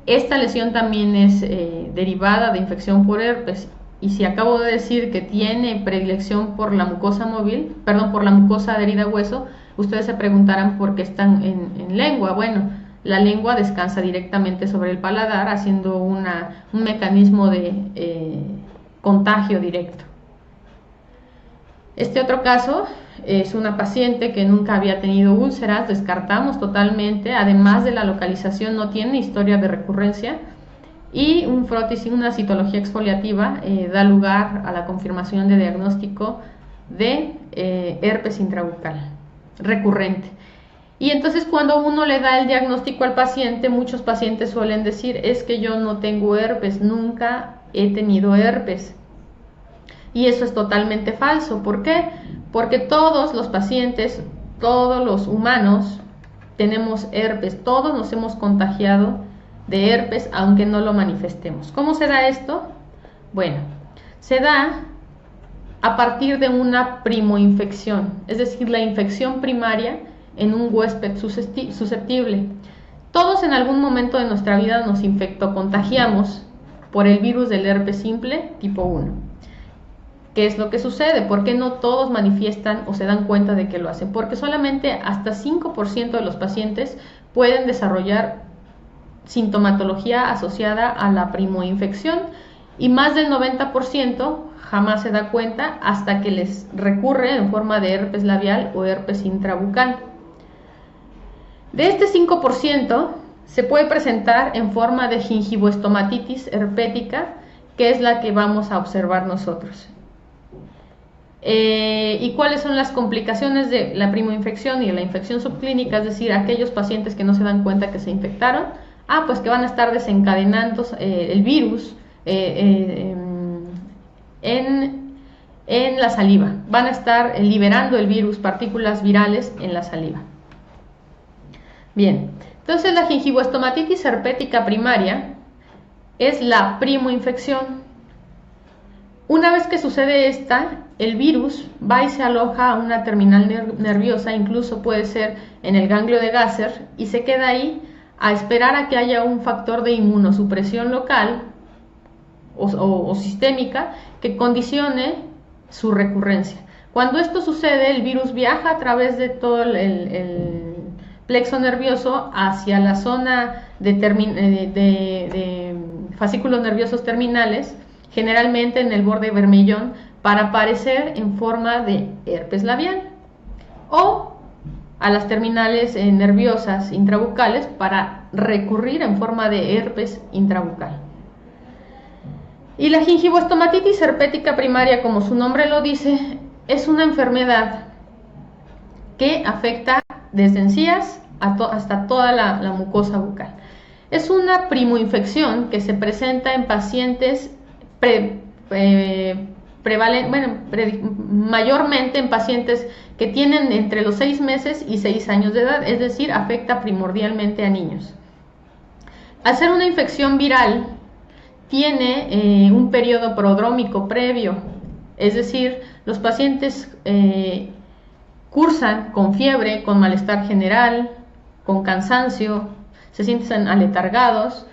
Esta lesión también es derivada de infección por herpes. Y si acabo de decir que tiene predilección por la mucosa móvil, perdón, por la mucosa adherida a hueso, ustedes se preguntarán por qué están en lengua. Bueno, la lengua descansa directamente sobre el paladar, haciendo un mecanismo de contagio directo. Este otro caso es una paciente que nunca había tenido úlceras, descartamos totalmente, además de la localización no tiene historia de recurrencia, y un frotis y una citología exfoliativa da lugar a la confirmación de diagnóstico de herpes intrabucal recurrente. Y entonces cuando uno le da el diagnóstico al paciente, muchos pacientes suelen decir, es que yo no tengo herpes, nunca he tenido herpes. Y eso es totalmente falso. ¿Por qué? Porque todos los pacientes, todos los humanos tenemos herpes, todos nos hemos contagiado de herpes aunque no lo manifestemos. ¿Cómo se da esto? Bueno, se da a partir de una primoinfección, es decir, la infección primaria en un huésped susceptible. Todos en algún momento de nuestra vida nos contagiamos por el virus del herpes simple tipo 1. ¿Qué es lo que sucede? ¿Por qué no todos manifiestan o se dan cuenta de que lo hacen? Porque solamente hasta 5% de los pacientes pueden desarrollar sintomatología asociada a la primoinfección y más del 90% jamás se da cuenta hasta que les recurre en forma de herpes labial o herpes intrabucal. De este 5% se puede presentar en forma de gingivoestomatitis herpética, que es la que vamos a observar nosotros. ¿Y cuáles son las complicaciones de la primoinfección y de la infección subclínica? Es decir, aquellos pacientes que no se dan cuenta que se infectaron, pues que van a estar desencadenando el virus en la saliva, van a estar liberando el virus, partículas virales en la saliva. Bien, entonces la gingivoestomatitis herpética primaria es la primoinfección. Una vez que sucede esta, el virus va y se aloja a una terminal nerviosa, incluso puede ser en el ganglio de Gasser, y se queda ahí a esperar a que haya un factor de inmunosupresión local o sistémica que condicione su recurrencia. Cuando esto sucede, el virus viaja a través de todo el plexo nervioso hacia la zona de fascículos nerviosos terminales, generalmente en el borde vermellón, para aparecer en forma de herpes labial, o a las terminales nerviosas intrabucales para recurrir en forma de herpes intrabucal. Y la gingivoestomatitis herpética primaria, como su nombre lo dice, es una enfermedad que afecta desde encías hasta toda la mucosa bucal. Es una primoinfección que se presenta en pacientes mayormente en pacientes que tienen entre los 6 meses y 6 años de edad, es decir, afecta primordialmente a niños. Al ser una infección viral, tiene un periodo prodrómico previo, es decir, los pacientes cursan con fiebre, con malestar general, con cansancio, se sienten aletargados.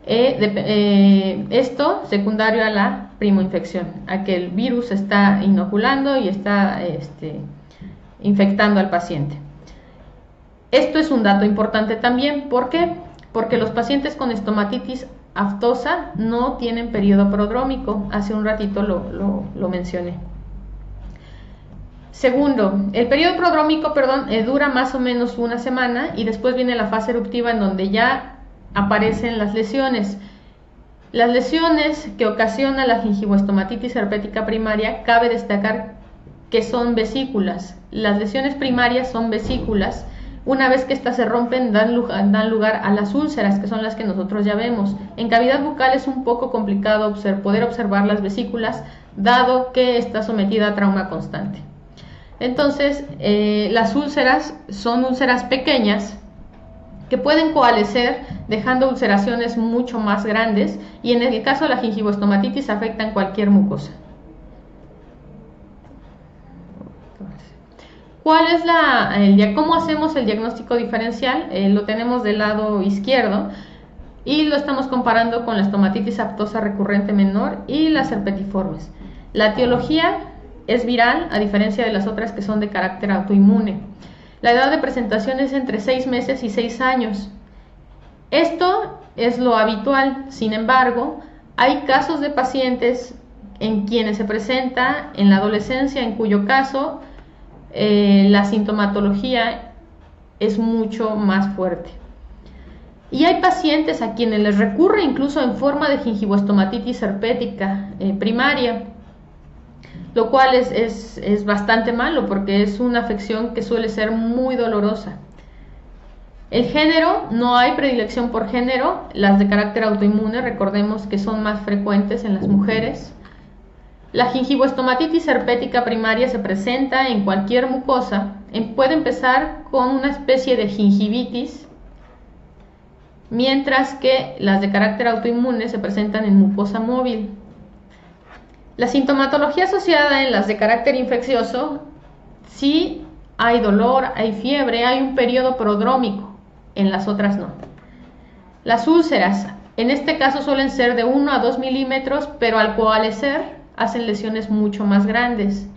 Esto secundario a la primoinfección, a que el virus está inoculando y está infectando al paciente. Esto es un dato importante también. ¿Por qué? Porque los pacientes con estomatitis aftosa no tienen periodo prodrómico. Hace un ratito lo mencioné. Segundo, el periodo prodrómico, dura más o menos una semana y después viene la fase eruptiva en donde ya aparecen las lesiones. Las lesiones que ocasiona la gingivoestomatitis herpética primaria, cabe destacar que son vesículas. Las lesiones primarias son vesículas. Una vez que estas se rompen, dan lugar a las úlceras, que son las que nosotros ya vemos. En cavidad bucal es un poco complicado poder observar las vesículas, dado que está sometida a trauma constante. Entonces, las úlceras son úlceras pequeñas que pueden coalescer dejando ulceraciones mucho más grandes, y en el caso de la gingivoestomatitis afectan cualquier mucosa. ¿Cómo hacemos el diagnóstico diferencial? Lo tenemos del lado izquierdo. y lo estamos comparando con la estomatitis aftosa recurrente menor y las herpetiformes. La etiología es viral, a diferencia de las otras que son de carácter autoinmune. La edad de presentación es entre 6 meses y 6 años. Esto es lo habitual. Sin embargo, hay casos de pacientes en quienes se presenta en la adolescencia, en cuyo caso la sintomatología es mucho más fuerte. Y hay pacientes a quienes les recurre incluso en forma de gingivoestomatitis herpética primaria, lo cual es bastante malo porque es una afección que suele ser muy dolorosa. El género, no hay predilección por género. Las de carácter autoinmune, recordemos que son más frecuentes en las mujeres. La gingivoestomatitis herpética primaria se presenta en cualquier mucosa. Puede empezar con una especie de gingivitis, mientras que las de carácter autoinmune se presentan en mucosa móvil. La sintomatología asociada en las de carácter infeccioso, sí hay dolor, hay fiebre, hay un periodo prodrómico, en las otras no. Las úlceras, en este caso suelen ser de 1 a 2 milímetros, pero al coalescer hacen lesiones mucho más grandes.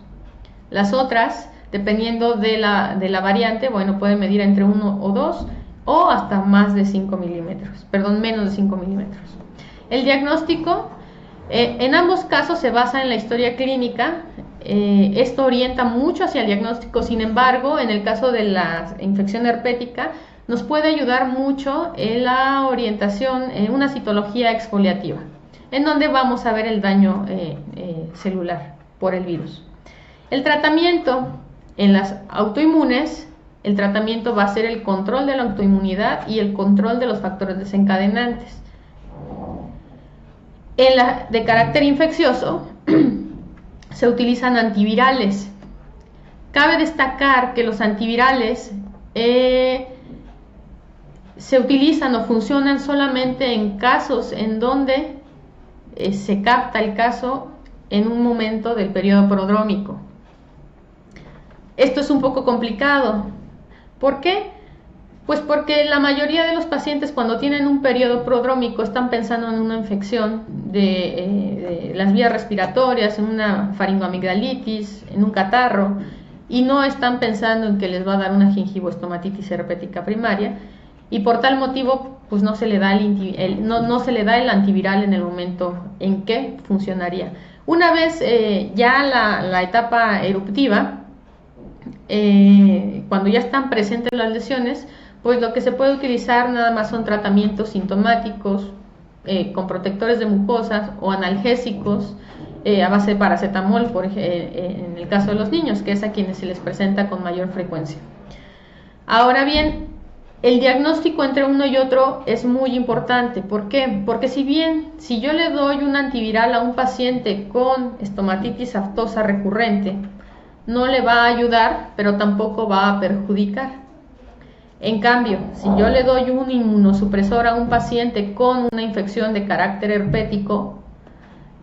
Las otras, dependiendo de la variante, bueno, pueden medir entre 1 o 2 o hasta más de 5 milímetros, menos de 5 milímetros. El diagnóstico, en ambos casos se basa en la historia clínica. Esto orienta mucho hacia el diagnóstico. Sin embargo, en el caso de la infección herpética, nos puede ayudar mucho en la orientación en una citología exfoliativa, en donde vamos a ver el daño celular por el virus. El tratamiento en las autoinmunes, el tratamiento va a ser el control de la autoinmunidad y el control de los factores desencadenantes. En la de carácter infeccioso se utilizan antivirales. Cabe destacar que los antivirales se utilizan o funcionan solamente en casos en donde se capta el caso en un momento del periodo prodrómico. Esto es un poco complicado. ¿Por qué? Pues porque la mayoría de los pacientes, cuando tienen un periodo prodrómico, están pensando en una infección de las vías respiratorias, en una faringoamigdalitis, en un catarro, y no están pensando en que les va a dar una gingivoestomatitis herpética primaria, y por tal motivo pues no se le da el antiviral en el momento en que funcionaría. Una vez ya la etapa eruptiva, cuando ya están presentes las lesiones, pues lo que se puede utilizar nada más son tratamientos sintomáticos con protectores de mucosas o analgésicos a base de paracetamol, en el caso de los niños, que es a quienes se les presenta con mayor frecuencia. Ahora bien, el diagnóstico entre uno y otro es muy importante. ¿Por qué? Porque si yo le doy un antiviral a un paciente con estomatitis aftosa recurrente, no le va a ayudar, pero tampoco va a perjudicar. En cambio, si yo le doy un inmunosupresor a un paciente con una infección de carácter herpético,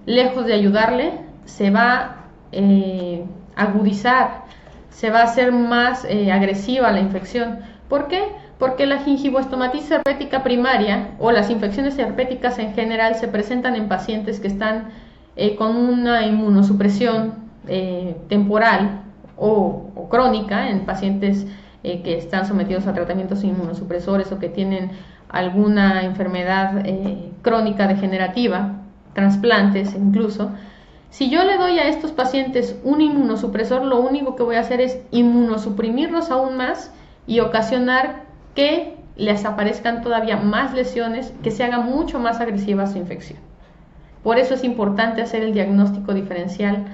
lejos de ayudarle, se va a agudizar, se va a hacer más agresiva la infección. ¿Por qué? Porque la gingivoestomatitis herpética primaria o las infecciones herpéticas en general se presentan en pacientes que están con una inmunosupresión temporal o crónica, en pacientes que están sometidos a tratamientos inmunosupresores o que tienen alguna enfermedad crónica degenerativa, trasplantes incluso. Si yo le doy a estos pacientes un inmunosupresor, lo único que voy a hacer es inmunosuprimirlos aún más y ocasionar que les aparezcan todavía más lesiones, que se haga mucho más agresiva su infección. Por eso es importante hacer el diagnóstico diferencial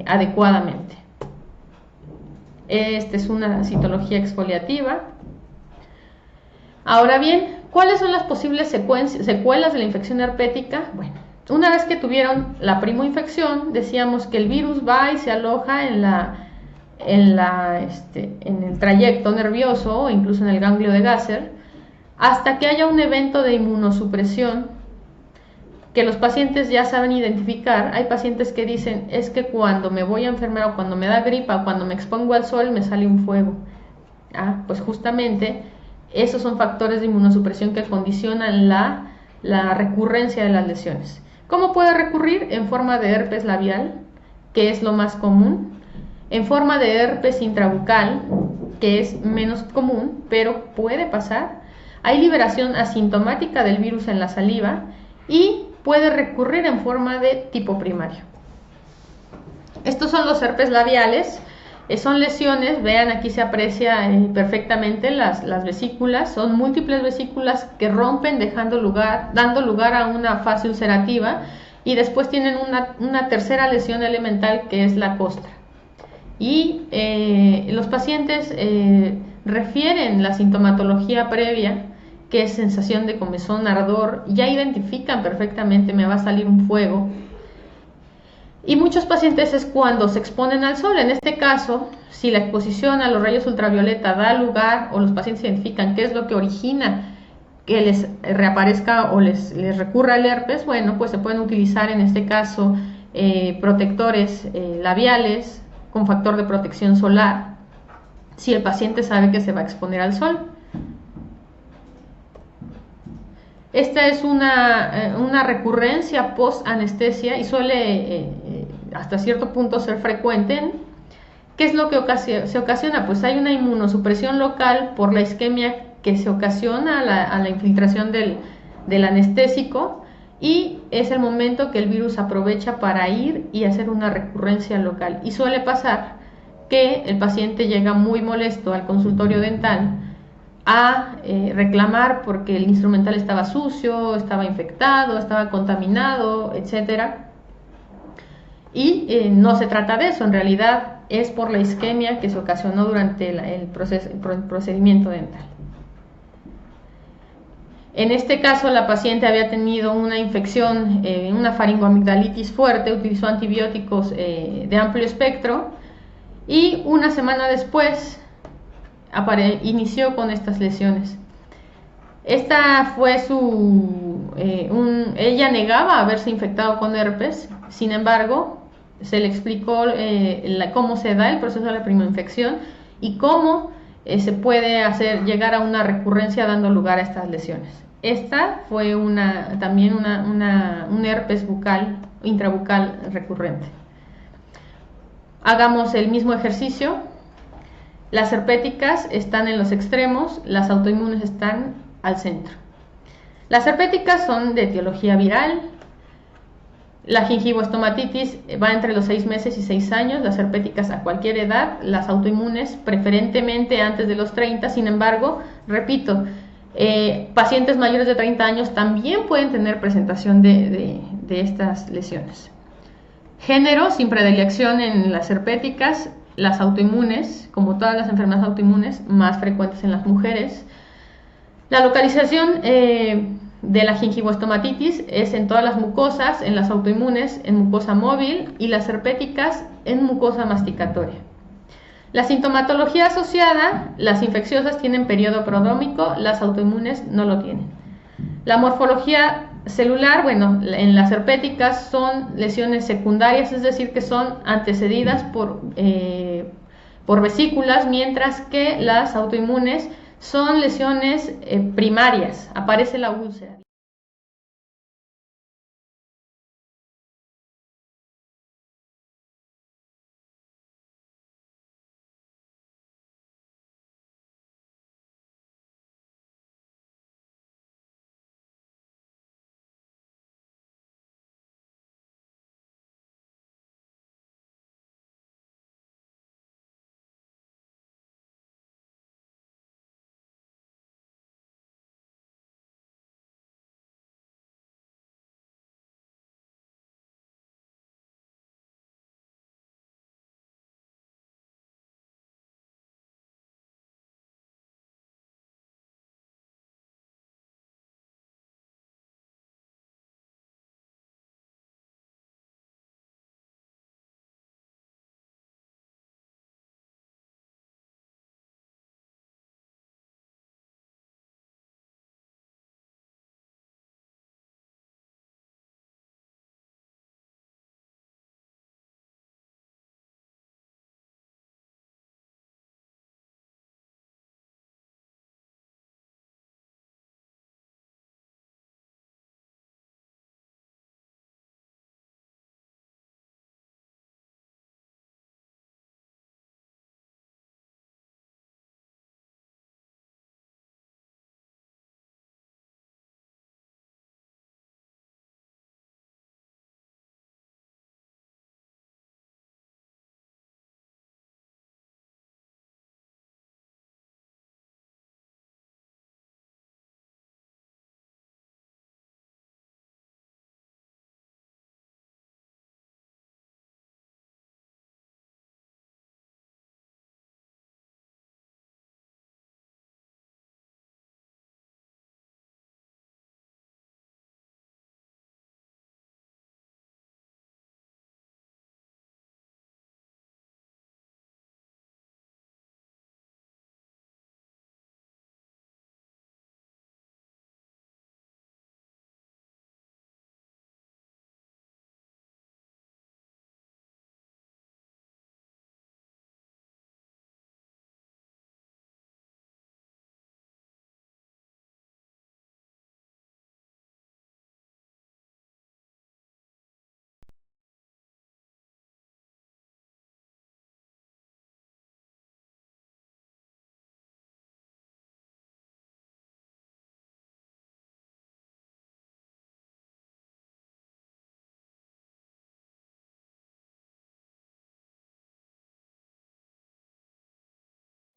adecuadamente. Esta es una citología exfoliativa. Ahora bien, ¿cuáles son las posibles secuelas de la infección herpética? Bueno, una vez que tuvieron la primoinfección, decíamos que el virus va y se aloja en el trayecto nervioso o incluso en el ganglio de Gasser, hasta que haya un evento de inmunosupresión que los pacientes ya saben identificar. Hay pacientes que dicen, es que cuando me voy a enfermar o cuando me da gripa o cuando me expongo al sol me sale un fuego. Pues justamente Esos son factores de inmunosupresión que condicionan la recurrencia de las lesiones. ¿Cómo puede recurrir? En forma de herpes labial, que es lo más común, en forma de herpes intrabucal, que es menos común, pero puede pasar. Hay liberación asintomática del virus en la saliva y puede recurrir en forma de tipo primario. Estos son los herpes labiales. Son lesiones, vean, aquí se aprecia perfectamente las vesículas, son múltiples vesículas que rompen dando lugar a una fase ulcerativa, y después tienen una tercera lesión elemental, que es la costra. Y los pacientes refieren la sintomatología previa, que es sensación de comezón, ardor, ya identifican perfectamente, me va a salir un fuego. Y muchos pacientes es cuando se exponen al sol. En este caso, si la exposición a los rayos ultravioleta da lugar, o los pacientes identifican qué es lo que origina que les reaparezca o les recurra el herpes, bueno, pues se pueden utilizar en este caso protectores labiales con factor de protección solar, si el paciente sabe que se va a exponer al sol. Esta es una recurrencia post-anestesia y suele hasta cierto punto ser frecuente. ¿Qué es lo que se ocasiona? Pues hay una inmunosupresión local por la isquemia que se ocasiona a la infiltración del anestésico, y es el momento que el virus aprovecha para ir y hacer una recurrencia local. Y suele pasar que el paciente llega muy molesto al consultorio dental a reclamar porque el instrumental estaba sucio, estaba infectado, estaba contaminado, etcétera. Y no se trata de eso, en realidad es por la isquemia que se ocasionó durante el procedimiento dental. En este caso, la paciente había tenido una infección, una faringoamigdalitis fuerte, utilizó antibióticos de amplio espectro, y una semana después inició con estas lesiones. Esta fue ella negaba haberse infectado con herpes. Sin embargo, se le explicó cómo se da el proceso de la primoinfección y cómo se puede llegar a una recurrencia dando lugar a estas lesiones. Esta fue también un herpes intrabucal recurrente. Hagamos el mismo ejercicio. Las herpéticas están en los extremos, las autoinmunes están al centro. Las herpéticas son de etiología viral. La gingivoestomatitis va entre los 6 meses y 6 años, las herpéticas a cualquier edad, las autoinmunes preferentemente antes de los 30. Sin embargo, repito, pacientes mayores de 30 años también pueden tener presentación de estas lesiones. Género, sin predilección en las herpéticas. Las autoinmunes, como todas las enfermedades autoinmunes, más frecuentes en las mujeres. La localización de la gingivoestomatitis es en todas las mucosas, en las autoinmunes en mucosa móvil, y las herpéticas en mucosa masticatoria. La sintomatología asociada, las infecciosas tienen periodo prodrómico, las autoinmunes no lo tienen. La morfología celular, bueno, en las herpéticas son lesiones secundarias, es decir, que son antecedidas por vesículas, mientras que las autoinmunes son lesiones primarias, aparece la úlcera.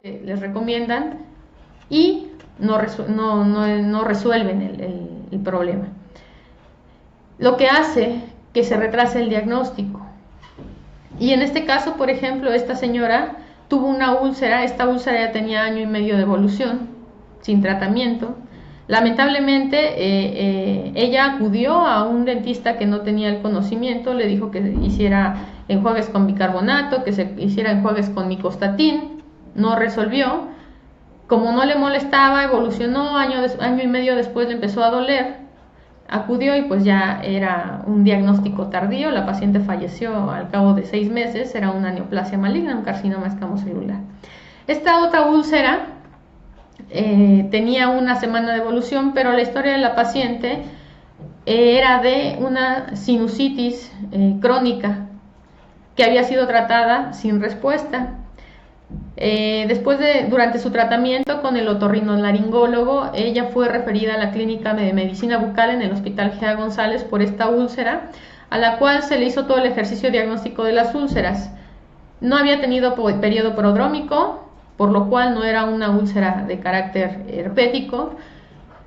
les recomiendan y no resuelven el problema. Lo que hace que se retrase el diagnóstico. Y en este caso, por ejemplo, esta señora tuvo una úlcera. Esta úlcera ya tenía 1 año y medio de evolución, sin tratamiento. Lamentablemente, ella acudió a un dentista que no tenía el conocimiento, le dijo que hiciera enjuagues con bicarbonato, que se hiciera enjuagues con micostatín, no resolvió. Como no le molestaba, evolucionó, año y medio después le empezó a doler, acudió y pues ya era un diagnóstico tardío, la paciente falleció al cabo de 6 meses, era una neoplasia maligna, un carcinoma escamocelular. Esta otra úlcera tenía 1 semana de evolución, pero la historia de la paciente era de una sinusitis crónica que había sido tratada sin respuesta. Durante su tratamiento con el otorrinolaringólogo, ella fue referida a la clínica de medicina bucal en el Hospital Gea González por esta úlcera, a la cual se le hizo todo el ejercicio diagnóstico de las úlceras. No había tenido periodo prodrómico, por lo cual no era una úlcera de carácter herpético.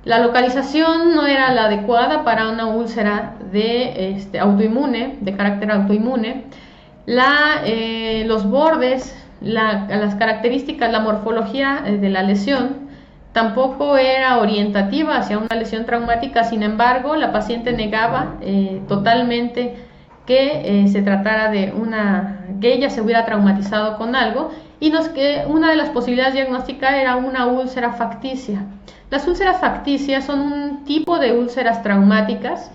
La localización no era la adecuada para una úlcera de autoinmune, de carácter autoinmune. Los bordes, las características, la morfología de la lesión tampoco era orientativa hacia una lesión traumática. Sin embargo, la paciente negaba totalmente que se tratara de que ella se hubiera traumatizado con algo, y que una de las posibilidades diagnósticas era una úlcera facticia. Las úlceras facticias son un tipo de úlceras traumáticas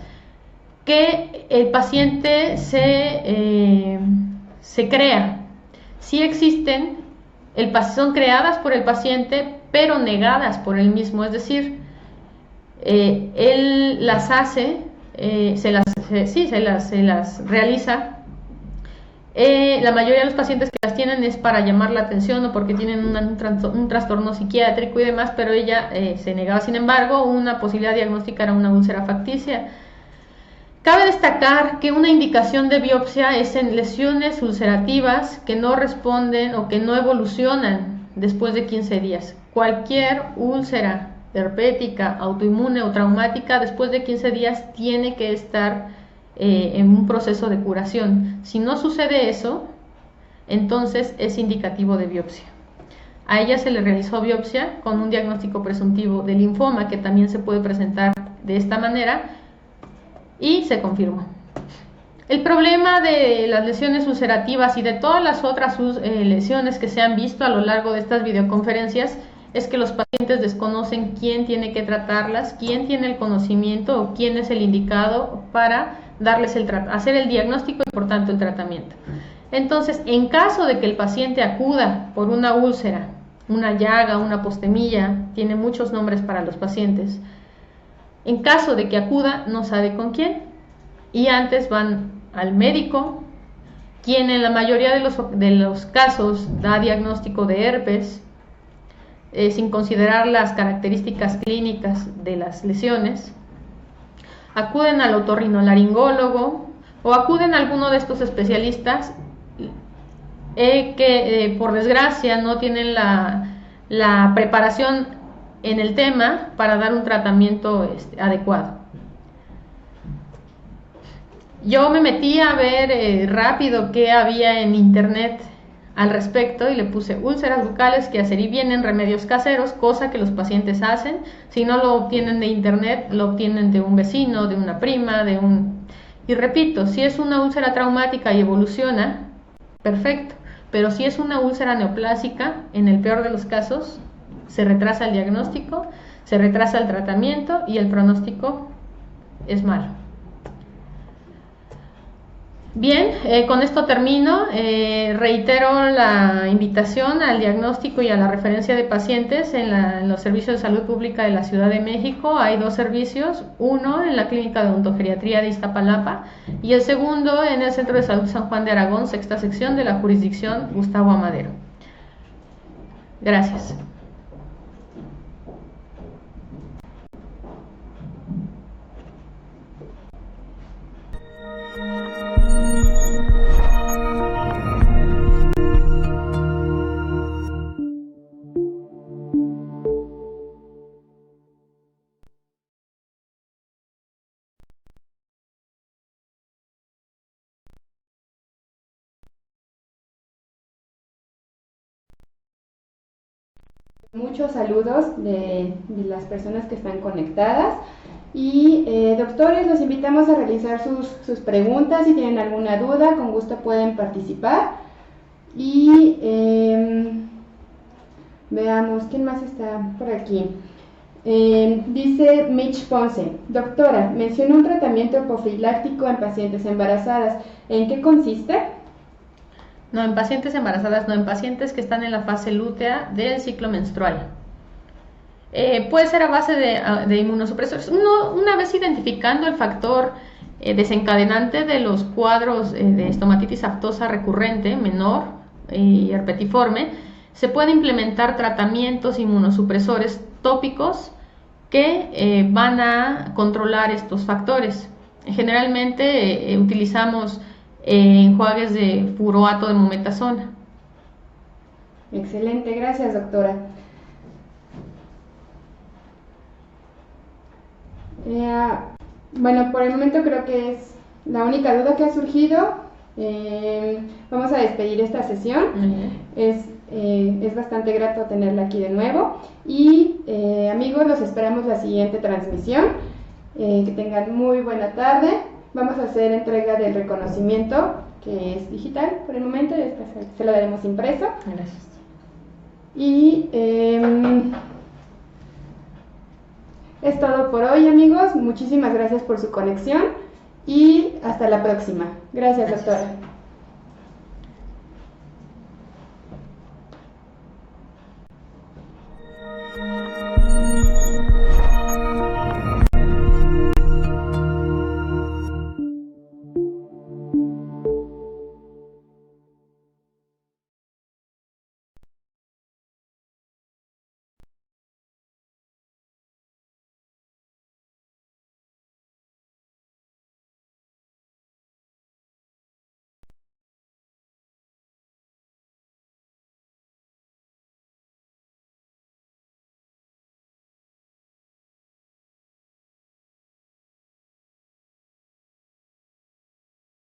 que el paciente se crea. Sí existen, son creadas por el paciente, pero negadas por él mismo, es decir, él las hace, se las realiza. La mayoría de los pacientes que las tienen es para llamar la atención o porque tienen un trastorno psiquiátrico y demás, pero ella se negaba. Sin embargo, una posibilidad diagnóstica era una úlcera facticia. Cabe destacar que una indicación de biopsia es en lesiones ulcerativas que no responden o que no evolucionan después de 15 días. Cualquier úlcera herpética, autoinmune o traumática, después de 15 días tiene que estar en un proceso de curación. Si no sucede eso, entonces es indicativo de biopsia. A ella se le realizó biopsia con un diagnóstico presuntivo de linfoma, que también se puede presentar de esta manera, y se confirmó. El problema de las lesiones ulcerativas y de todas las otras lesiones que se han visto a lo largo de estas videoconferencias es que los pacientes desconocen quién tiene que tratarlas, quién tiene el conocimiento o quién es el indicado para hacer el diagnóstico y por tanto el tratamiento. Entonces, en caso de que el paciente acuda por una úlcera, una llaga, una postemilla, tiene muchos nombres para los pacientes. En caso de que acuda, no sabe con quién, y antes van al médico, quien en la mayoría de los casos da diagnóstico de herpes, sin considerar las características clínicas de las lesiones. Acuden al otorrinolaringólogo o acuden a alguno de estos especialistas que por desgracia no tienen la preparación en el tema para dar un tratamiento adecuado. Yo me metí a ver rápido qué había en internet al respecto y le puse úlceras bucales que hacer, y vienen remedios caseros, cosa que los pacientes hacen. Si no lo obtienen de internet, lo obtienen de un vecino, de una prima, y repito, si es una úlcera traumática y evoluciona, perfecto, pero si es una úlcera neoplásica, en el peor de los casos, se retrasa el diagnóstico, se retrasa el tratamiento y el pronóstico es malo. Bien, con esto termino. Reitero la invitación al diagnóstico y a la referencia de pacientes en los servicios de salud pública de la Ciudad de México. Hay 2 servicios, uno en la Clínica de Odontogeriatría de Iztapalapa y el segundo en el Centro de Salud San Juan de Aragón, 6ª sección de la jurisdicción Gustavo Amadero. Gracias. Muchos saludos de las personas que están conectadas. Y doctores, los invitamos a realizar sus preguntas. Si tienen alguna duda, con gusto pueden participar. Y veamos, ¿quién más está por aquí? Dice Mitch Ponce: doctora, mencionó un tratamiento profiláctico en pacientes embarazadas. ¿En qué consiste? No, en pacientes embarazadas no, en pacientes que están en la fase lútea del ciclo menstrual. Puede ser a base de inmunosupresores. Una vez identificando el factor desencadenante de los cuadros de estomatitis aftosa recurrente, menor y herpetiforme, se pueden implementar tratamientos inmunosupresores tópicos que van a controlar estos factores. Generalmente utilizamos enjuagues de furoato de mometasona. Excelente, gracias, doctora. Bueno, por el momento creo que es la única duda que ha surgido. Vamos a despedir esta sesión. Es bastante grato tenerla aquí de nuevo. Y amigos, los esperamos la siguiente transmisión. Que tengan muy buena tarde. Vamos a hacer entrega del reconocimiento, que es digital por el momento, y después se lo daremos impreso. Gracias. Y es todo por hoy, amigos. Muchísimas gracias por su conexión y hasta la próxima. Gracias. Doctora.